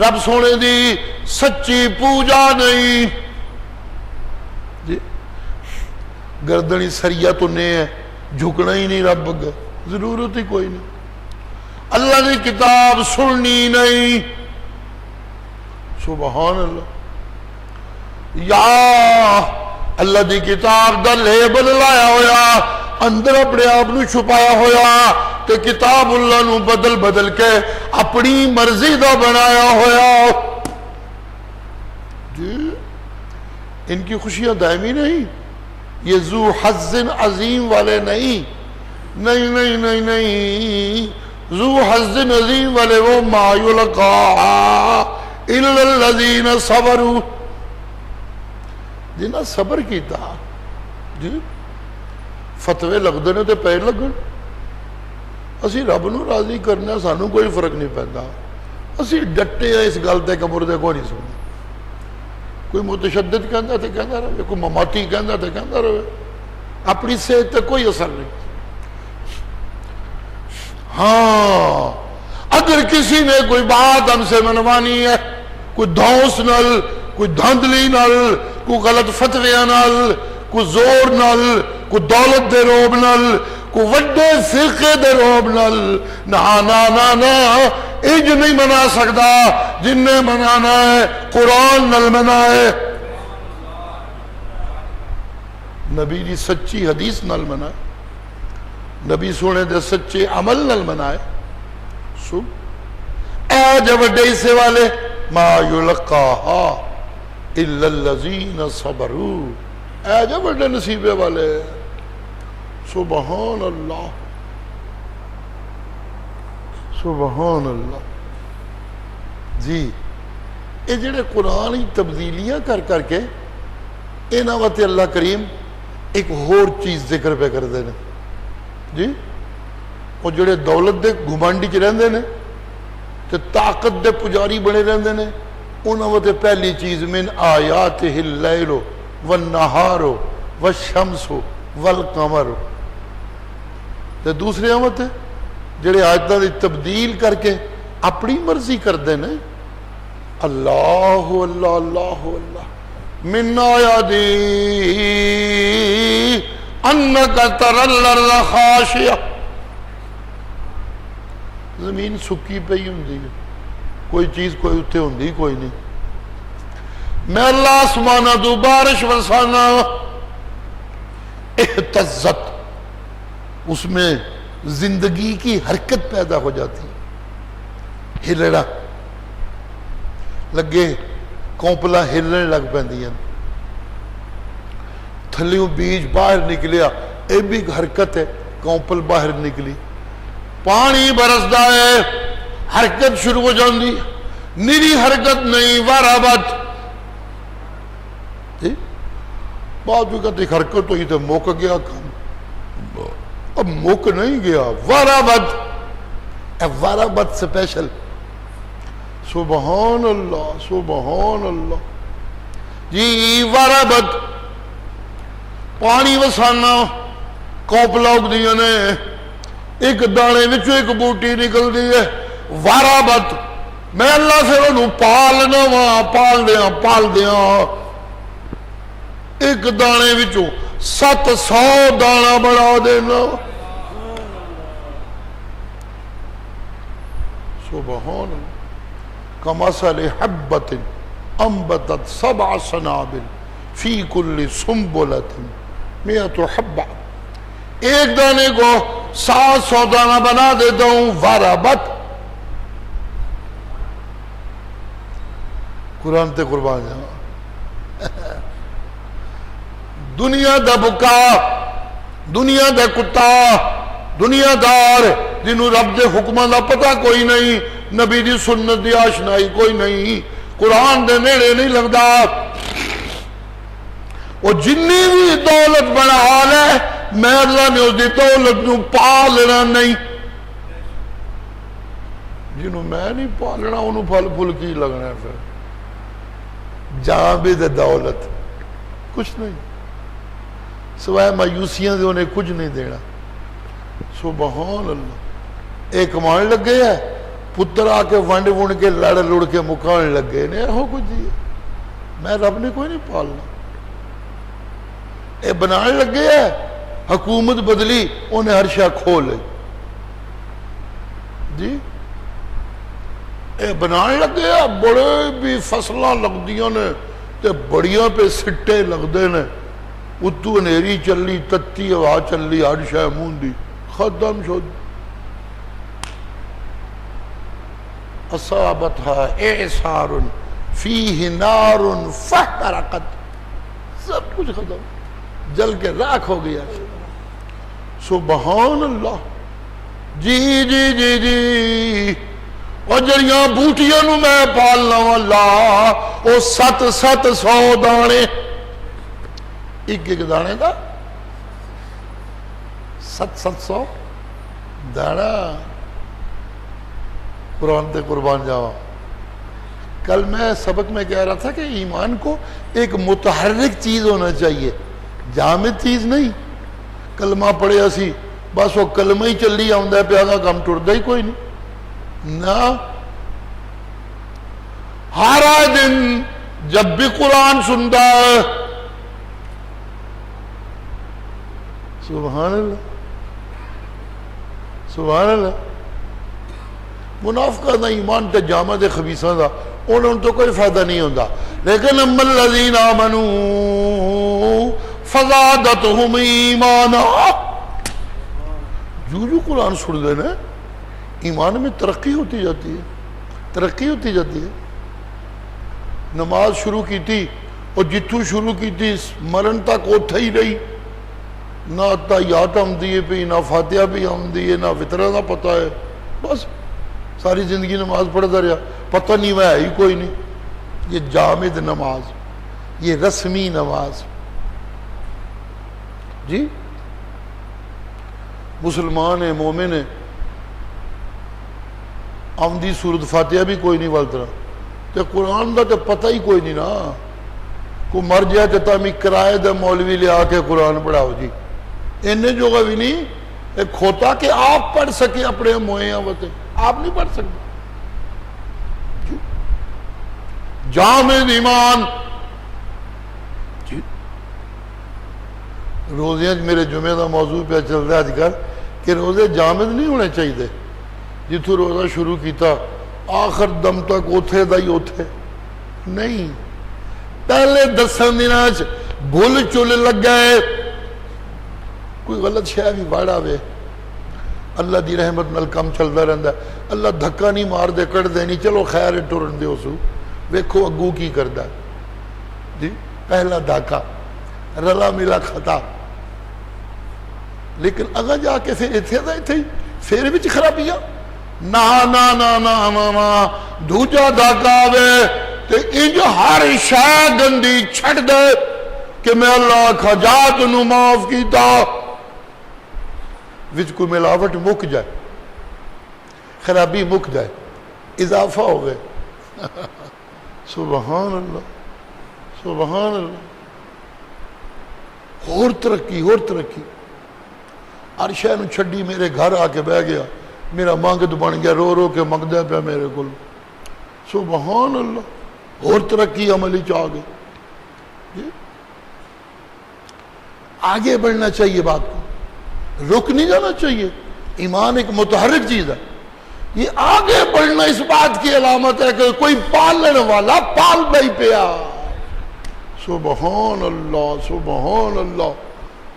رب سونے دی سچی پوجا نہیں, جی گردنی سریا تو نہیں ہے, جھکنا ہی نہیں رب اگے, ضرورت ہی کوئی نہیں. اللہ کی کتاب سننی نہیں. سبحان اللہ. یا اللہ دی کتاب دا لیبل لایا ہویا, اندر اپنے آپ نو چھپایا ہویا, تے کتاب اللہ نو بدل بدل کے اپنی مرضی دا بنایا ہویا. جی ان کی خوشیاں دائمی نہیں. یہ ذو حظ عظیم والے نہیں, نہیں نہیں نہیں نہیں. ذو حظ عظیم والے وہ ما یلقا الا الذین صبروا, جنہاں صبر کیتا. جی فتوے لگتے ہیں تو پیر لگن. اسی رب نو راضی کرنا, سانو کوئی فرق نہیں پہنتا. اسی ڈٹے ہیں اس گل تے کہ مردے کو نہیں سننا. کوئی متشدد کہندا تے کہندا رہے, کوئی مماتی کہندا تے کہندا رہے, اپنی صحت تے کوئی اثر نہیں. ہاں اگر کسی نے کوئی بات ہم سے منوانی ہے, کوئی دھوس نل, کوئی دھندلی نل, کوئی غلط فتویاں نل, کوئی زور نل, کوئی دولت دے روب نل, کوئی وڈے فرقے دے روب نل, نا نا نا نا اج نہیں منا سکتا. جن نے منانا ہے قرآن نل منائے, نبی دی سچی حدیث نل منائے, نبی سونے دے سچے عمل نل منائے. سن اے جو وڈے حصے والے, ما یلقاہا الا الذین صبروا, اے جو بڑے نصیبے والے. سبحان اللہ سبحان اللہ. جی یہ جڑے قرآن ہی تبدیلیاں کر کر کے انہاں واسطے اللہ کریم ایک اور چیز ذکر پہ کر دے. جی وہ جڑے دولت دے گھمانڈی چ رہندے نے تے طاقت دے پجاری بنے رہندے نے, انہاں واسطے پہلی چیز من آیاتہ اللیل والنہار والشمس والقمر. تے دوسرے آمد جڑے آیتاں دی تبدیل کر کے اپنی مرضی کر دے نے. اللہ اللہ اللہ اللہ. من آیاتی انک تری الارض خاشعہ, زمین سکی پئی ہوندی ہے, کوئی چیز کوئی اتھے ہوندی کوئی نہیں. میں اللہ آسمانہ تو بارش برسانا, اہتزت, اس میں زندگی کی حرکت پیدا ہو جاتی, ہلنا لگے, کونپلا ہلنے لگ پیندیاں, تھلیوں بیج باہر نکلیا, اے بھی حرکت ہے, کونپل باہر نکلی. پانی برسدا ہے, حرکت شروع ہو جاندی, نیری حرکت نہیں, وارابت. جی بعد جو کہتے حرکت ہوئی تو موک گیا کام, اب موک نہیں گیا, وارابت. وارابت سپیشل. سبحان اللہ سبحان اللہ. جی وارابت پانی وسانا, کونپلا اگدیاں نے, ایک دانے وچوں ایک بوٹی نکل دی ہے. وارابت میں اللہ سے انہوں پالنا وا, پال دیاں, ایک دانے وچوں 700 دانا بنا دینا. سبحان اللہ. کمثل حبۃ انبتت سبع سنابل فی کل سنبلۃ مئۃ حبۃ. ایک دانے کو 700 دانہ بنا دیتا ہوں. وربت. قرآن تے قربان جاؤ. دنیا دا بکا، دنیا دا کتا، دنیا دار جنہوں رب دے حکماں دا پتہ کوئی نہیں، نبی دی سنت دی آشنائی کوئی نہیں، قرآن دے نیڑے نہیں لگدا، وہ جنی بھی دولت بنا لے میں اللہ نے اس دی دولت نو پالنا نہیں. جنہوں میں نہیں پالنا انہوں پھل پھل کی لگنا ہے. پھر جابد دولت کچھ نہیں سوائے مایوسیاں دے، انہیں کچھ نہیں دینا. سبحان اللہ. ایک مان لگ گئے ہے پتر آ کے ونڈ ونڈ کے لڑ لڑ کے مکان لگ گئے نے ہو کچھ جی میں رب نے کوئی نہیں پالنا. اے بنانے لگ گئے ہے حکومت بدلی انہیں ہر شاہ کھو لئی جی. اے بنانے لگ گئے ہے بڑے بھی فصلہ لگ دیاں نے تے بڑیاں پہ سٹے لگ دے نے اتو انیری چلی تتی ہوا چلی ہر شاہ موندی ختم شد. اصابتها اعصار فیہ نار فاحترقت. سب کچھ ختم جل کے راکھ ہو گیا. سبحان اللہ. جی جی جی جی. اور جڑیاں بوٹیاں نو میں پالنا اللہ او 700 دانے ایک دانے دا 700 دانا. قرآن تے قربان جاوا. کل میں سبق میں کہہ رہا تھا کہ ایمان کو ایک متحرک چیز ہونا چاہیے، جامد چیز نہیں. کلمہ پڑھے اسی بس وہ کلمہ ہی چلی آؤں ہے پیادا کم ٹردا ہی کوئی نہیں نہ. ہر دن جب بھی قرآن سنتا ہے سبحان اللہ سبحان اللہ. منافقہ دا ایمان تے جامد خبیثہ دا انہوں تو کوئی فائدہ نہیں ہوتا. لیکن اما الذین آمنوا فزادتہم ایمانا. جو قرآن سن لینا ایمان میں ترقی ہوتی جاتی ہے، ترقی ہوتی جاتی ہے. نماز شروع کی تھی اور جتوں شروع کی تھی مرن تک اوتھا ہی رہی. نہ تحیات آمدی ہے پی، نہ فاتحہ بھی آمدی ہے، نہ وطرہ نہ پتہ ہے. بس ساری زندگی نماز پڑھتا رہا، پتہ نہیں میں ہے ہی کوئی نہیں. یہ جامد نماز، یہ رسمی نماز جی. مسلمان ہے، مومن ہے، آمدی سورت فاتحہ بھی کوئی نہیں والترا تے قرآن دا تے پتہ ہی کوئی نہیں نا. کو مر جائے تے تامی کرائے دے مولوی لے آ کے قرآن پڑھاؤ جی. انہیں جو بھی نہیں ایک کھوتا کہ آپ پڑھ سکے اپنے موئے آوتے آپ نہیں پڑھ سکتے. جامد ایمان جی. روزے میرے جمعے دا موضوع پہ چل رہا ہے آج کل کہ روزے جامد نہیں ہونے چاہیے. جتوں روزہ شروع کیتا آخر دم تک اوتھے دا ہی اوتھے نہیں. پہلے 10 دناں بھول چل لگ گئے کوئی غلط شے بھی واڑا وے اللہ دی رحمت نال کم چلتا رہتا ہے. اللہ دھکا نہیں مار دے کٹ دے نہیں چلو خیر ٹرن دے اسو ویکھو اگو کی کردا جی. پہلا دھاکا رلا ملا خطا لیکن اگا جا کے پھر اتھے دا اتھے پھر وچ خرابیاں نا نا نا نا نا نا دوجا دھاکا آوے تے انج ہر شے گندی چھٹ دے کہ میں اللہ کھجات نو معاف کیتا وچ کوئی ملاوٹ مک جائے خرابی مک جائے اضافہ ہو گئے. سبحان اللہ سبحان اللہ. اور ترقی اور ترقی. ہر شے نو چھڈی میرے گھر آ کے بہ گیا میرا مانگت بن گیا رو رو کے منگدا پیا میرے کول. سبحان اللہ. اور ترقی عملی چاہ گئے جی. آگے بڑھنا چاہیے بات کو رک نہیں جانا چاہیے. ایمان ایک متحرک چیز ہے. یہ آگے بڑھنا اس بات کی علامت ہے کہ کوئی پالن والا پال نہیں پیا. سبحان اللہ سبحان اللہ.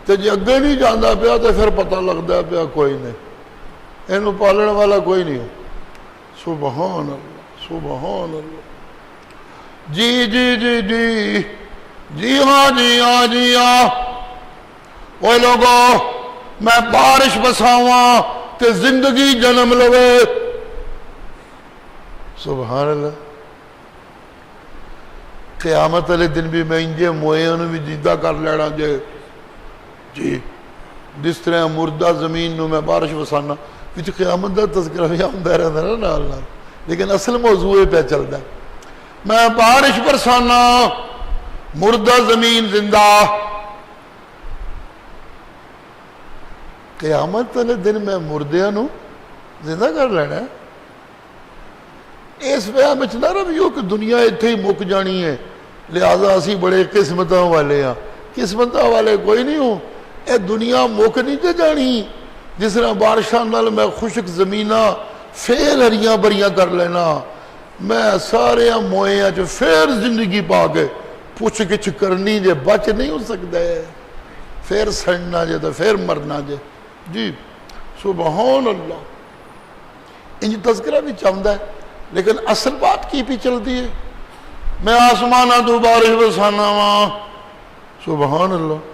تے جی اگے نہیں جانا پیا تو پھر پتہ لگتا پیا کوئی نہیں, اینو پالن والا کوئی نہیں. سبحان اللہ سبحان اللہ. جی جی جی جی جی ہاں جی ہاں جی ہاں. وہ لوگوں میں بارش بساواں تے زندگی جنم لوے. سبحان اللہ. قیامت والے دن بھی میں انجے موئیاں نو بھی جیدہ کر لینا جے جی جس طرح مردہ زمین نو میں بارش بسانا. کچھ قیامت دا تذکرہ بھی آمدہ رہتا ہے نا اللہ, لیکن اصل موضوع پہ چلتا ہے. میں بارش برسانا مردہ زمین زندہ. قیامت والے دن میں مردیاں نو زندہ کر لینا ہے. اس وجہ میں نہ رویو کہ دنیا اتنے ہی مک جانی ہے لہذا اسی بڑے قسمتوں والے ہیں. قسمتوں والے کوئی نہیں ہوں. اے دنیا مک نہیں تے جانی. جس طرح بارشاں نال میں خشک زمیناں پھر ہریاں بریاں کر لینا, میں سارے موئیاں چ پھر زندگی پا کے پوچھ گچھ کرنی جے بچ نہیں ہو سکتا ہے. پھر سڑنا جے تو پھر مرنا جے. جی سبحان اللہ. انج تذکرہ بھی چاہتا ہے لیکن اصل بات کی بھی چلتی ہے. میں آسمانہ تو بارش برسانا وا. سبحان اللہ.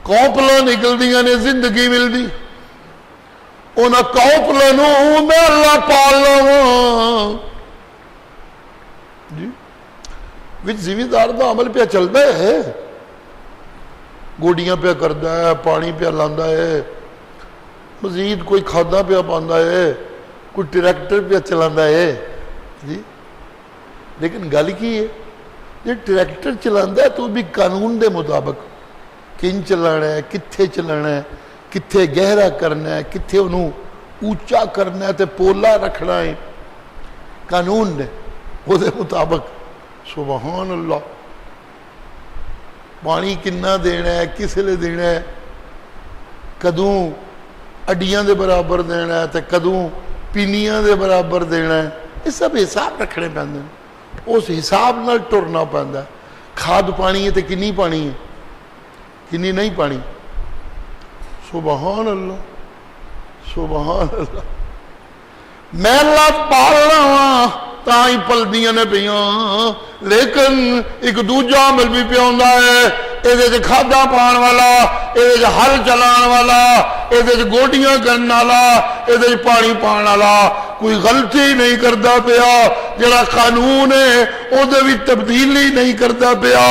کوپلا نکل دیا نے زندگی ملتی. انہاں کوپلا نو میں اللہ پال لواں. جی وچ زمیندار دا عمل پہ چلتا ہے, گوڈیاں پہ کردا ہے, پانی پہ لاندا ہے, مزید کوئی کھادا پہ پاندا ہے, کوئی ٹریکٹر پہ چلاندا ہے. جی لیکن گل کی ہے یہ ٹریکٹر چلاندا ہے تو بھی قانون دے مطابق کن چلانا ہے, کتھے چلانا ہے, کتھے گہرا کرنا ہے, کتھے انہوں اونچا کرنا ہے تے پولا رکھنا ہے, قانون نے وہ دے مطابق. سبحان اللہ. پانی کنا دینا ہے, کس لئے دینا ہے, کدوں اڈیاں دے برابر دینا ہے تے کدوں پینیاں دے برابر دینا ہے. یہ سب حساب رکھنے پہندے ہیں, اس حساب نہ ٹرنا پہندا ہے. کھاد پانی ہے تے کنی پانی ہے, کنی نہیں پانی. سبحان اللہ سبحان اللہ. میں اللہ پالنا ہاں تاں ہی پلدیاں نے پیاں, لیکن ایک دوجا عمل بھی پہ ہوندا ہے. یہ کھادا پان والا, یہ ہل چلان والا, یہ گوڈیاں کرنے والا, یہ پانی پان والا کوئی غلطی نہیں کرتا پیا. جڑا قانون ہے وہ بھی تبدیلی نہیں کرتا پیا,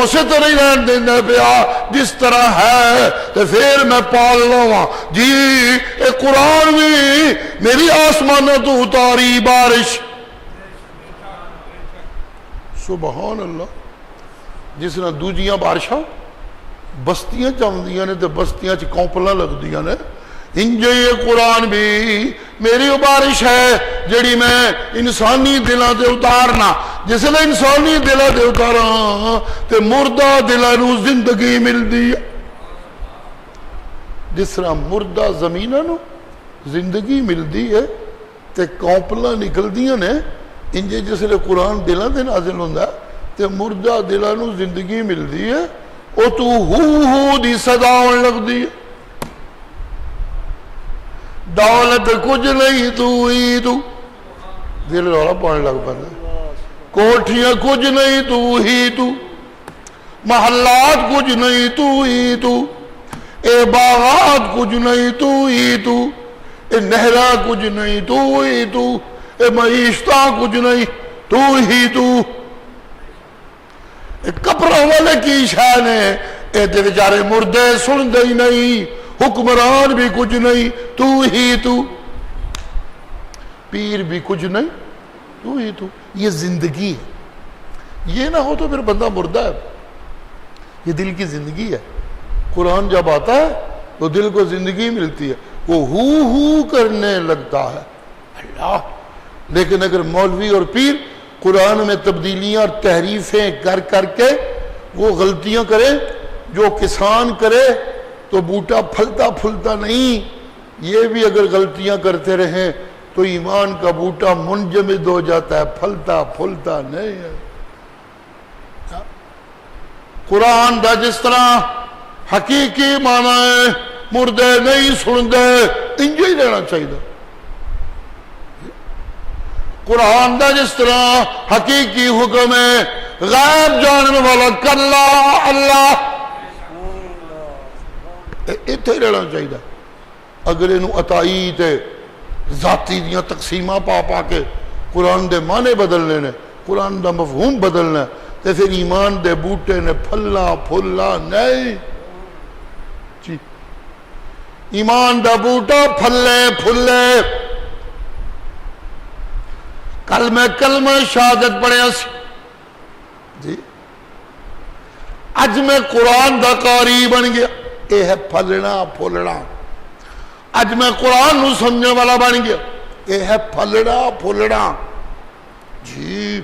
اسی طرح ہی رہن دینا پیا جس طرح ہے. تو پھر میں پال لواں. جی یہ قرآن بھی میری آسمانوں تو اتاری بارش. سبحان اللہ. جس نے دوجیاں بارشاں بستیاں چاہدیاں نے تے بستیاں چ کوپلاں لگدیاں نے, انجے یہ قرآن بھی میری بارش ہے جڑی میں انسانی دلاں تے اتارنا. جس نے انسانی دلاں تے اتارا تے مردہ دلاں نو زندگی ملدی ہے. جس طرح مردہ زمیناں نو زندگی ملدی ہے تے کوپلاں نکلدیاں نے, انجے جس لئے قرآن دلاں تے نازل ہوندا ہے تے مردہ دلاں نو زندگی ملدی ہے. او تو ہو دی صدا ہون لگدی ہے. دولت کچھ نہیں تو ہی تو, دل رولا پانے لگ پڑتا ہے. کوٹھیاں کچھ نہیں تو ہی تو, محلات کچھ نہیں تو ہی تو, اے باغات کچھ نہیں تو ہی تو, اے نہرہ کچھ نہیں تو ہی تو, اے معیشتہ کچھ نہیں تو ہی تو. اے کپڑوں والے کی شان ہے, اے دے بیچارے مردے سن دے نہیں, حکمران بھی کچھ نہیں تو ہی تو, پیر بھی کچھ نہیں تو ہی تو. یہ زندگی ہے. یہ نہ ہو تو پھر بندہ مردہ ہے. یہ دل کی زندگی ہے. قرآن جب آتا ہے تو دل کو زندگی ملتی ہے, وہ ہو کرنے لگتا ہے اللہ. لیکن اگر مولوی اور پیر قرآن میں تبدیلیاں اور تحریفیں کر کر کے وہ غلطیاں کرے جو کسان کرے تو بوٹا پھلتا پھولتا نہیں. یہ بھی اگر غلطیاں کرتے رہیں تو ایمان کا بوٹا منجمد ہو جاتا ہے, پھلتا پھولتا نہیں ہے. قرآن دا جس طرح حقیقی معنی ہے مردے نہیں سن دے, انجے ہی رہنا چاہیے. قرآن دا جس طرح حقیقی حکم ہے غیب جاننے والا کلا اللہ, اتنے ہی رہنا چاہیے. اگر انہوں عطائی تے ذاتی دیاں تقسیمہ پا پا کے قرآن دے معنی بدلنے نے, قرآن دا مفہوم بدلنا, تے پھر ایمان دے بوٹے نے پھلنا پھلنا نہیں. جی ایمان دا بوٹا پھلے پھلے. کل میں کلمہ شہادت پڑھیا سی جی, اج میں قرآن دا قاری بن گیا, یہ ہے پھلنا پھلنا. اج میں قرآن نو سمجھنے والا بن گیا, یہ ہے پھلنا پھلنا. جی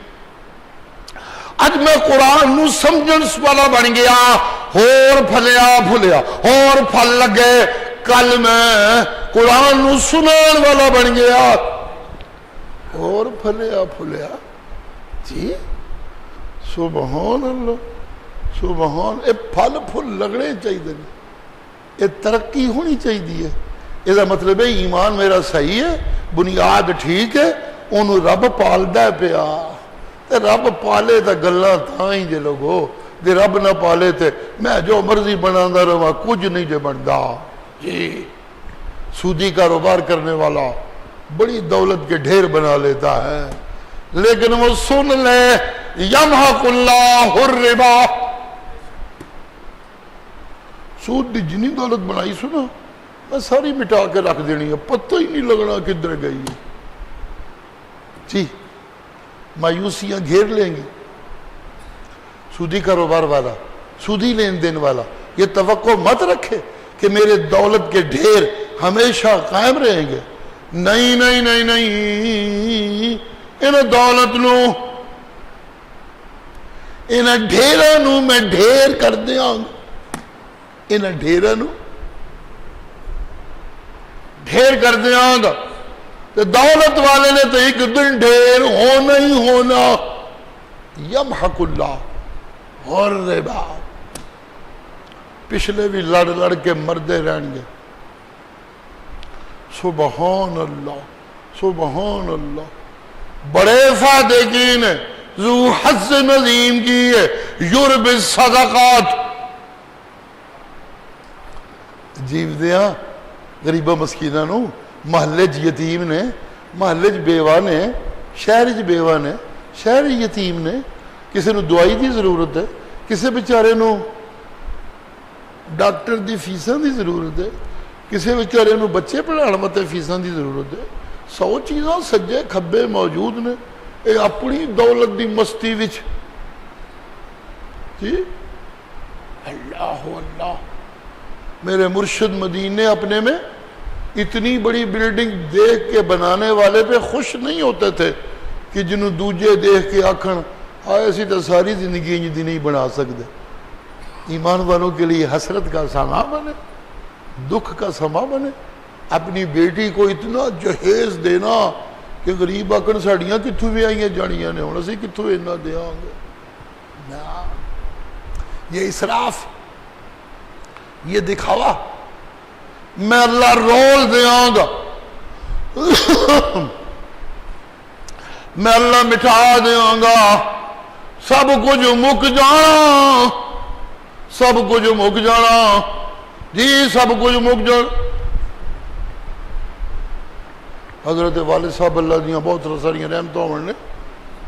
اج میں قرآن نو سمجھن والا بن گیا, اور پھلیا پھلیا اور پھل لگے. کل میں قرآن نو سنان والا بن گیا, اور پھلیا پھلیا. جی سبحان اللہ سبحان. اے پھل پھل لگنے چاہیے, یہ ترقی ہونی چاہیے. یہ مطلب ہے ایمان میرا صحیح ہے, بنیاد ٹھیک ہے, انہوں رب پالدا پیا. تے رب پالے تا گلاں تھا ہی جے لوگو, دے رب نہ پالے تے میں جو مرضی بنانا رہا کچھ نہیں جے بندا. جی سودی کاروبار کرنے والا بڑی دولت کے ڈھیر بنا لیتا ہے, لیکن وہ سن لے یمحق اللہ الربا. سود دی جنی دولت بنائی سنا میں ساری مٹا کے رکھ دینی ہے, پتہ ہی نہیں لگنا کدھر گئی ہے. جی مایوسیاں گھیر لیں گی. سودی کاروبار والا, سودی لین دین والا یہ توقع مت رکھے کہ میرے دولت کے ڈھیر ہمیشہ قائم رہیں گے. نہیں نہیں نہیں نہیں, ان دولت نو ان ڈھیرہ نو میں ڈھیر کر دیاں گا. ان ڈھیرہ نو ڈھیر کر دیاں گا. دولت والے نے تو ایک دن ڈھیر ہونا ہی ہونا. یمحق اللہ اور ربا. پچھلے بھی لڑ لڑ کے مردے رہن گے. سبحان اللہ سبحان اللہ. بڑے فائدے کی نے ذو حظ نظیم کی ہے یرب الصدقات. جیو دیاں غریبہ مسکینہ نو, محلے یتیم نے, محلے بیوہ نے, شہر بیوہ نے, شہر یتیم نے. کسی نو دوائی دی ضرورت ہے, کسی بیچارے نو ڈاکٹر دی فیساں دی ضرورت ہے, کسی بیچارے نو بچے پڑھانے متے فیساں دی ضرورت ہے. 100 چیزاں سجے کھبے موجود نے. اے اپنی دولت دی مستی وچ جی اللہ اللہ. میرے مرشد مدینے اپنے میں اتنی بڑی بلڈنگ دیکھ کے بنانے والے پہ خوش نہیں ہوتے تھے کہ جنہوں دوجے دیکھ کے آکھن آئے اسی تو ساری زندگی انجی نہیں بنا سکتے. ایمان والوں کے لیے حسرت کا ساما بنے, دکھ کا سما بنے. اپنی بیٹی کو اتنا جہیز دینا کہ غریب آکن ساڑیاں کتھوں بھی آئیں جانیاں نے, ہونا سی کتھوں اینا دیا ہوں گے. یہ اسراف, یہ دکھاوا. میں اللہ رول دیاں گا, میں اللہ مٹھا دیاں گا, سب کچھ مک جانا, سب کچھ مک جانا. جی سب کچھ مک جانا. حضرت والد صاحب اللہ دیاں بہت ساریاں رحمتوں ہونے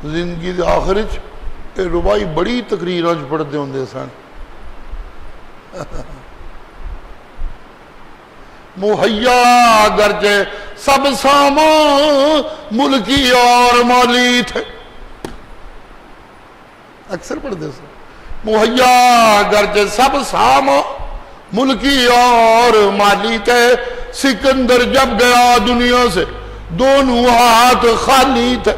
زندگی دے آخر چ ربائی بڑی تقریراں چ پڑھتے ہوندے سن. مہیا گرچہ سب سامان ملکی اور مالی تھے. اکثر پڑھتے سن. مہیا گرچہ سب سامان ملکی اور مالی تھے, سکندر جب گیا دنیا سے دونوں ہاتھ خالی تھے.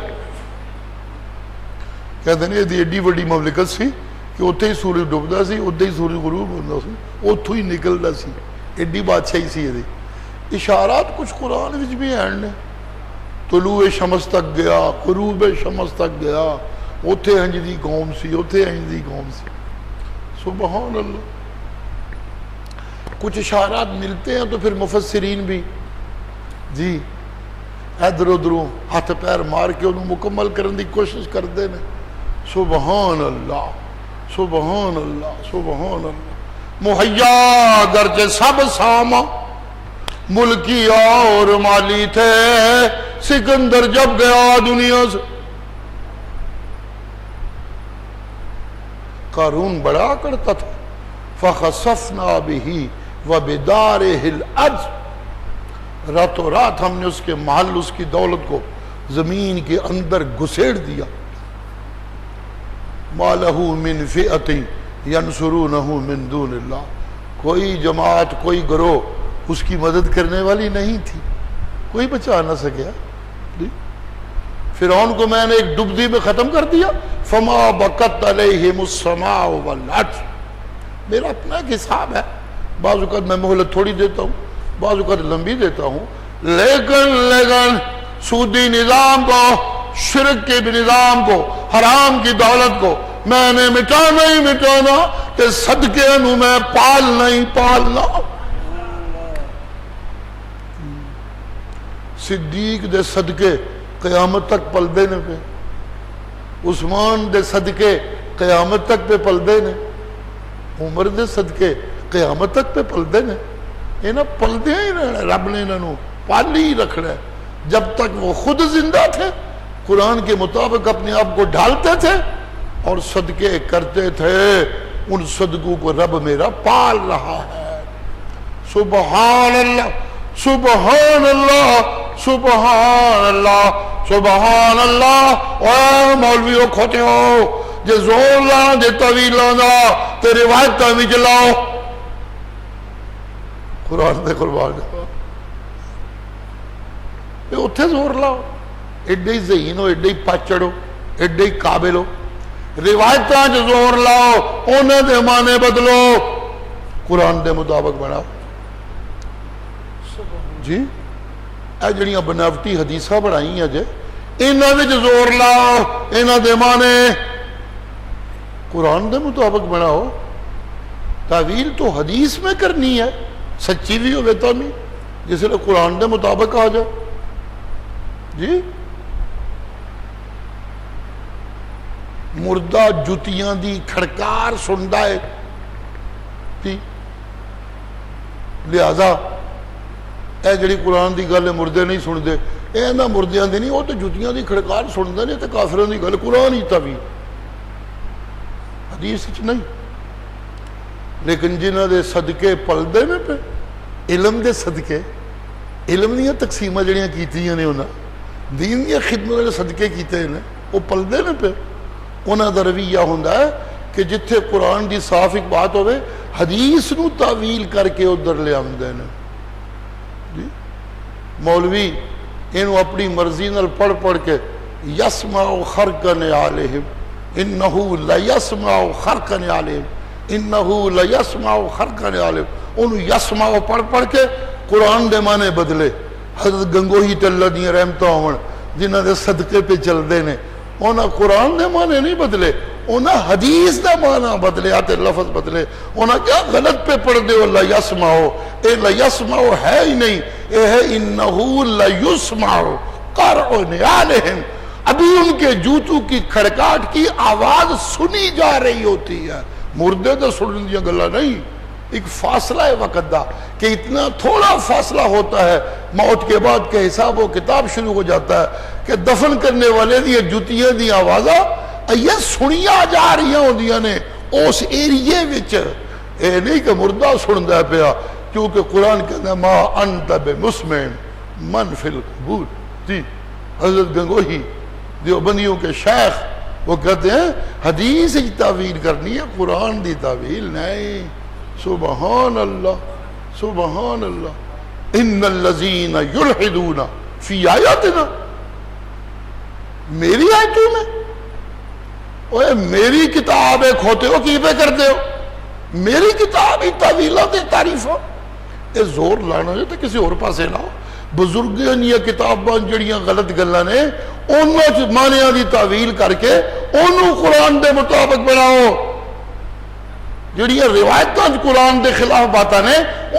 کہتے ہیں یہ ایڈی بڑی مملکت سی کہ اتھے ہی سورج ڈوبدا سی, اتھے ہی سورج غروب ہوتا سی, اتھوں ہی نکلدا سی. ایڈی بادشاہی سی یہ اشارات کچھ قرآن وچ بھی ہیں طلوع شمس تک گیا غروب شمس تک گیا اوتھے انج دی قوم سی اوتھے انج دی قوم سی سبحان اللہ کچھ اشارات ملتے ہیں تو پھر مفسرین بھی جی ادھر ادھروں ہاتھ پیر مار کے انہوں مکمل کرنے دی کوشش کرتے ہیں سبحان اللہ سبحان اللہ سبحان اللہ مہیا گرچہ سب ساما ملکی اور مالی تھے سکندر جب گیا دنیا سے قارون بڑا کرتا تھا فخسفنا به وبداره الارض راتوں رات ہم نے اس کے محل اس کی دولت کو زمین کے اندر گھسیڑ دیا ما له من فئۃ ینصرونہ من دون اللہ کوئی جماعت کوئی گروہ اس کی مدد کرنے والی نہیں تھی کوئی بچا نہ سکیا فرعون کو میں نے ایک ڈبدی میں ختم کر دیا فما بکت علیہم السماء والارض میرا اپنا ایک حساب ہے بعض اوقات میں مہلت تھوڑی دیتا ہوں بعض اوقات لمبی دیتا ہوں لیکن سودی نظام کو شرک کے نظام کو حرام کی دولت کو میں نے مٹانا ہی مٹانا کہ صدقے انہوں میں پالنا ہی پالنا صدیق دے صدقے قیامت تک پلدے نے پہ عثمان دے صدقے قیامت تک پہ پلدے نے عمر دے صدقے قیامت تک پہ پلدے نے انہاں پلدے ہی رہنا رب نے انہوں پالی ہی رکھنا ہے جب تک وہ خود زندہ تھے قرآن کے مطابق اپنے آپ کو ڈھالتے تھے اور صدقے کرتے تھے ان صدقوں کو رب میرا پال رہا ہے سبحان اللہ سبحان اللہ سبحان اللہ سبحان اللہ اے مولویوں کھوتے ہو جے زور لانا جے طویل لانا تے روایت میں جلاؤ قرآن دے قربان جاؤ یہ اتھے زور لاؤ ایڈے ہی ذہین ہو ایڈے ہی پچڑ ہو ایڈے ہی قابل ہو روایتاں جو زور لاؤ انہیں دے معنی بدلو قرآن دے مطابق بناؤ جی اے جڑیاں بناوٹی حدیثہ بڑھائی ہیں جے انہاں وچ زور لاؤ انہاں دے معنی قرآن دے مطابق بناؤ تعویل تو حدیث میں کرنی ہے سچی بھی ہوئے تو نہیں جس لئے قرآن دے مطابق آ جائے جی مردہ جتیاں دی کھڑکار سندا ہے جی لہذا اے جڑی قرآن دی گل مردے نہیں سن دے اے نہ مردیاں دی نہیں وہ تو جتیاں دی کھڑکار سن دے نہیں تو کافران دی گل قرآن ہی تعویل حدیث نہیں لیکن جنہ دے صدقے پلدے میں پہ علم دے صدقے علم نہیں تقسیمہ جڑیاں کیتیاں نے انہاں دین یا خدمت دے صدقے کیتے ہیں وہ پلدے میں پہ انہاں دا رویہ ہوندہ ہے کہ جتھے قرآن دی صاف ایک بات ہوئے حدیث نو تعویل کر کے ادھر لے آمدے ہیں جی مولوی انہوں اپنی مرضی نال پڑھ پڑھ کے یسمع خرقن علیہم انہو لیسمع خرقن علیہم انہو لیسمع خرقن علیہم انہوں یسمع پڑھ پڑھ کے قرآن دے معنی بدلے حضرت گنگوہی تے اللہ دیاں رحمتہ ہون جنہ دے صدقے پہ چل دے نے انہاں قرآن دے معنی نہیں بدلے انہاں حدیث دا معنی بدلے آتے لفظ بدلے انہاں کیا غلط پہ پڑھ دے اللہ یسمعو اے لیسمعو ہے ہی نہیں اے ہے انہو لیسمعو قرعن علیہم ابھی ان کے جوتوں کی کھڑکاٹ کی آواز سنی جا رہی ہوتی ہے مردے تو سنن دیا گلا نہیں ایک فاصلہ ہے وقت دا کہ اتنا تھوڑا فاصلہ ہوتا ہے موت کے بعد کے حساب و کتاب شروع ہو جاتا ہے کہ دفن کرنے والے دی جوتیاں دی آوازہ یہ سنیا جا رہی ہوں دیا نے اس ایریے وچ اے نہیں کہ مردہ سن دے پیا کیونکہ قرآن کہتا ہے ما انت بمسمع من فی القبور جی حضرت گنگوہی دیوبندیوں کے شیخ وہ کہتے ہیں حدیث کی تعویل کرنی ہے قرآن دی تعویل نہیں سبحان اللہ سبحان اللہ ان الذین یلحدون فی آیاتنا میری آیتوں میں اوہ میری کتاب ایک ہوتے ہو کی پہ کرتے ہو میری کتاب ہی تعویلات تعریف ہو یہ زور لانا جو تو کسی اور پاسے لاؤ. بزرگاں دیا کتاباں جڑیاں غلط گلاں نے انہاں چ معنیاں دی تعویل کر کے انہوں قرآن دے مطابق بناؤ. جڑیاں روایتاں قرآن دے خلاف باتاں نے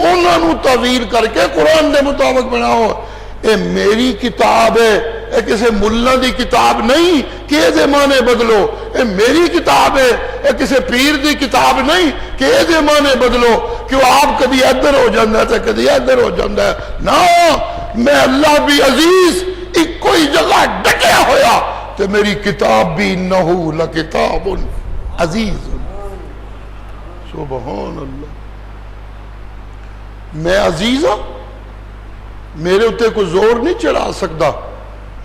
انہاں نوں تعویل کر کے قرآن دے مطابق بناؤ. اے میری کتاب ہے، اے کسی ملہ دی کتاب نہیں کہ اے دے معنی بدلو. اے میری کتاب ہے، اے کسی پیر دی کتاب نہیں کہ اے دے معنی بدلو کہ وہ آپ کبھی ادھر ہو جاندہ ہے تو کبھی ادھر ہو جاندہ ہے. نا میں اللہ بھی عزیز ایک کوئی جگہ ڈکیا ہویا تو میری کتاب بھی انہو لکتاب عزیز. سبحان اللہ. میں عزیز ہوں، میرے اتے کوئی زور نہیں چڑھا سکتا.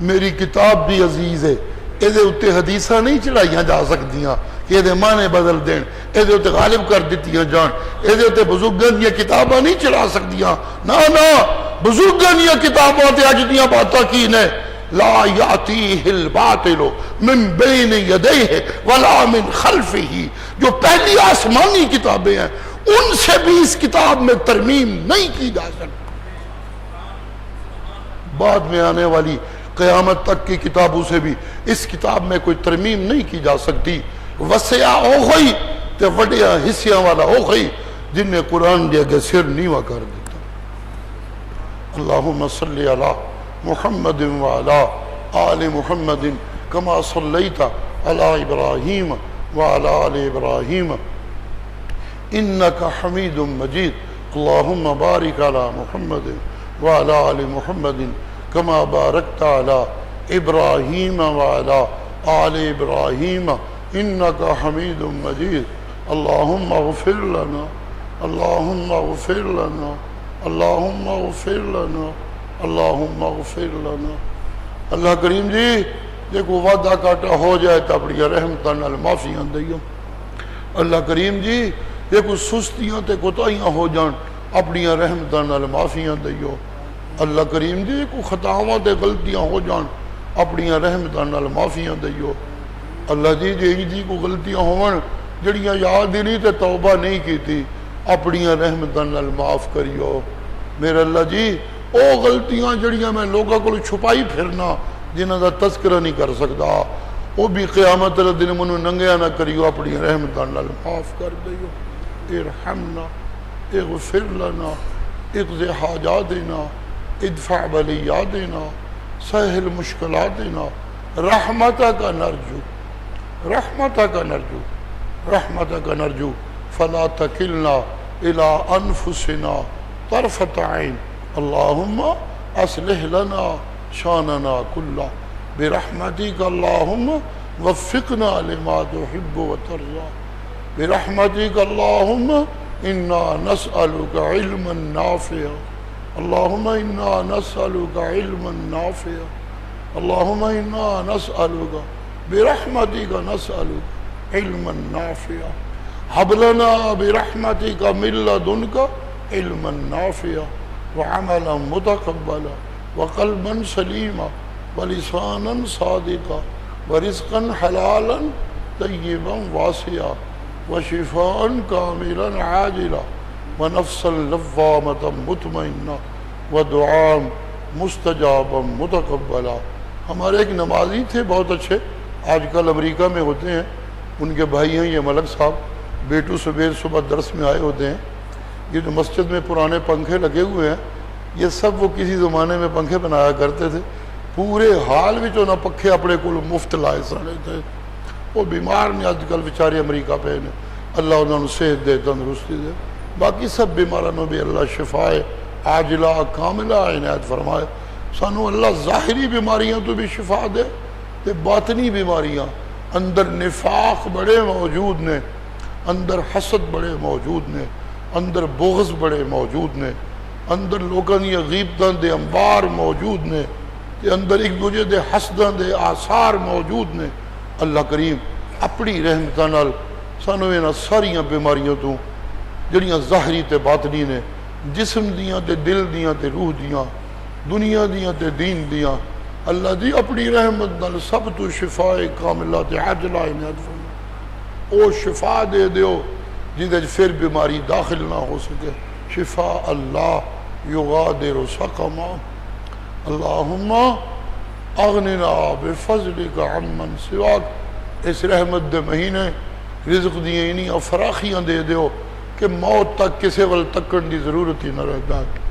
میری کتاب بھی عزیز ہے. یہ اتے حدیثاں نہیں چڑھائیاں جا سکتیاں کہ یہ معنی بدل دین، یہ اتے غالب کر دیتیاں جان. یہ اتے بزرگاں دیا کتاباں نہیں چڑھا سکتیاں. نا بزرگاں دیا کتاباں تے اج دیاں باتاں کی نے. لا یاتیہ الباطل من بین یدیہ ولا من خلفہ. جو پہلی آسمانی کتابیں ہیں ان سے بھی اس کتاب میں ترمیم نہیں کی جا سکتی. بعد میں آنے والی قیامت تک کی کتابوں سے بھی اس کتاب میں کوئی ترمیم نہیں کی جا سکتی. وسیع ہو گئی تو وڈیا حصیاں والا ہو گئی جن نے قرآن دے کے سر نیوا کر دیتا. اللہم صلی علی محمد وعلا آل محمد کما صلیت علی ابراہیم وعلا آل ابراہیم انکا حمید مجید. اللہم بارک علی محمد وعلا آل محمد کما بارکت علی ابراہیم وعلا آل ابراہیم انکا حمید مجید. اللہم اغفر لنا اللہم اغفر لنا اللہم اغفر لنا اللہم اغفر لنا. اللہ کریم جی جے کو وعدہ کاٹا ہو جائے تو اپنی رحمتاں نال معافیاں دئیو. اللہ کریم جی جے کو سستیاں تے کوتاہیاں ہو جان اپنی رحمتاں نال معافیاں دئیو. اللہ کریم جی کو خطاواں تے غلطیاں ہو جان اپنی رحمتاں نال معافیاں دئیو. اللہ جی جی کو غلطیاں ہون جڑیاں یاد ہی نہیں تے توبہ نہیں کیتی اپنی رحمتاں نال معاف کریو. میرے اللہ جی او غلطیاں جڑیاں میں لوگوں کو چھپائی پھرنا جنہاں دا تذکرہ نہیں کر سکتا وہ بھی قیامت دن منو ننگیا نہ کریو اپنی رحمتاں نال معاف کر دیو. ارحمنا اغفر لنا اقض حاجاتنا ادفع بلیاتنا سہل مشکلاتنا رحمتک نرجو رحمتک نرجو رحمتک نرجو فلا تکلنا الى انفسنا طرفت عین. اللہم اصلح لنا شاننا کلہ برحمتک. اللہم وفقنا لما تحب وترضى برحمتک. اللہم انا نسألک علما نافعا. اللہم انا نسألک علما نافعا. اللہم انا نسألک برحمتک نسألک علما نافعا. حب لنا برحمتک من لدنک علما نافعا وعملا متقبلا وقلبا سلیما ولسانا صادقا ورزقا حلالا طیبا واسعا وشفاء کاملا عاجلا ونفسا لوامة مطمئنہ ودعاء مستجابا متقبلا. ہمارے ایک نمازی تھے بہت اچھے، آج کل امریکہ میں ہوتے ہیں. ان کے بھائی ہیں یہ ملک صاحب، بیٹو سبیر صبح درس میں آئے ہوتے ہیں. یہ جو مسجد میں پرانے پنکھے لگے ہوئے ہیں یہ سب وہ کسی زمانے میں پنکھے بنایا کرتے تھے. پورے حال بھی جو نہ پنکھے اپنے کو مفت لائے سارے تھے. وہ بیمار نے آج کل بیچارے امریکہ پہ نے، اللہ انہوں نے صحت دے تندرستی دے. باقی سب بیماروں بھی اللہ شفائے عاجلہ کاملہ عنایت فرمائے. سانو اللہ ظاہری بیماریاں تو بھی شفا دے تے باطنی بیماریاں اندر نفاق بڑے موجود نے، اندر حسد بڑے موجود نے، اندر بغض بڑے موجود نے، اندر لوگوں دی غیبتاں دے انبار موجود نے، تے اندر ایک دوجے دے حسداں دے آثار موجود نے. اللہ کریم اپنی رحمتاں نال سانو انہاں ساریاں بیماریاں تو جڑیاں ظاہری تے باطنی نے، جسم دیاں تے دل دیاں تے روح دیاں، دنیا دیاں تے دین دیاں، اللہ جی اپنی رحمت نال سب تو شفائے کاملہ تے عاجلہ عنایت فرما. او شفا دے دیو جہدے پھر بیماری داخل نہ ہو سکے. شفاء اللہ یغادر سقما اللہم اغننا بفضلک عمن سواک اس رحمت دے مہینے رزق دیئے انہی افراخیاں دے دیو کہ موت تک کسے ول تکن دی ضرورت ہی نہ رہتا ہے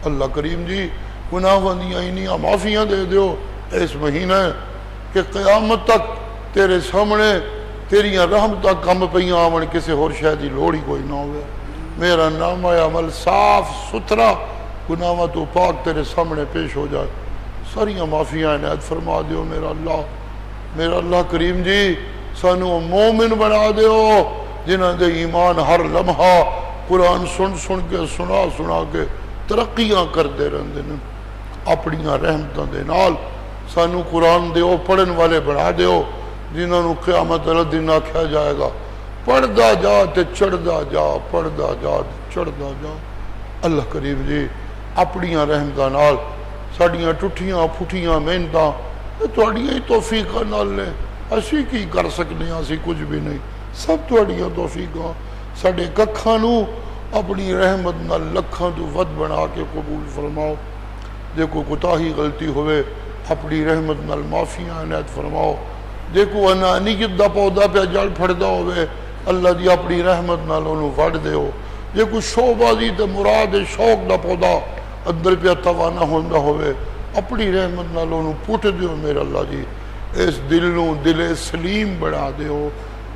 اللہ کریم جی گناہ دیاں انہی معافیاں دے دیو اس مہینے کہ قیامت تک تیرے سامنے تیریاں رحمتاں کم پیاں آمن کسے اور شہدی لوڑی کوئی نہ ہوئے میرا نام عمل صاف ستھرا گناہ تو پاک تیرے سامنے پیش ہو جائے ساریاں معافیاں عنایت فرما دیو میرا اللہ کریم جی سانو مومن بنا دیو جنہاں دے ایمان ہر لمحہ قرآن سن کے سنا کے ترقیاں کر دے رہندے نے اپنیاں رحمتاں دے نال سانو قرآن دیو پڑھن والے بنا دیو جنہاں نو قیامت والا دن آکھیا جائے گا پڑھدا جا تے چڑھدا جا پڑھدا جا تے چڑھدا جا اللہ کریم جی اپنیاں رحمتاں نال ساڈیاں ٹٹھیاں پھٹیاں محنتاں تہاڈیاں ہی توفیقاں نال نے اسی کی کر سکنے ہیں اسی کچھ بھی نہیں سب تہاڈیاں توفیقاں ساڈے ککھاں نو اپنی رحمت نال لکھاں تو ود بنا کے قبول فرماؤ جے کوئی کوتاہی غلطی ہوئے اپنی رحمت نال معافیاں عنایت فرماؤ جے کوئی انانیت دا پودا پہ جڑ پھڑدا ہوئے اللہ دی اپنی رحمت نال انہوں وڈ دیو جے کوئی شوبازی تے مراد شوق دا پودا اندر پہ توانا ہوندا ہوئے اپنی رحمت نال انہوں پوٹ دیو میرا اللہ جی اس دل نو دل سلیم بنا دیو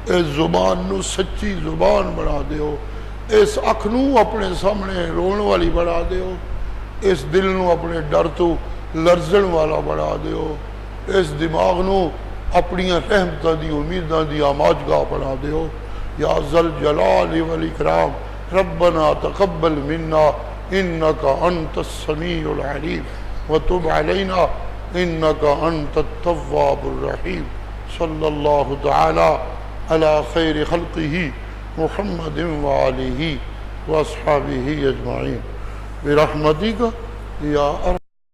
اس زبان نو سچی زبان بنا دیو اس اکھ نو اپنے سامنے رون والی بنا دیو اس دل نو اپنے ڈر تو لرزن والا بنا دیو اس دماغ نو اپنی رحمتاں دی امیداں دی آماجگاہ بنا دیو یا ذل جلال والاکرام ربنا تقبل منا انکا انت السمیع العلیم وتب علینا انکا انت التواب الرحیم صلی اللہ تعالی علی خیر خلقہ محمد وآلہ واصحابہ اجمعین برحمتک یا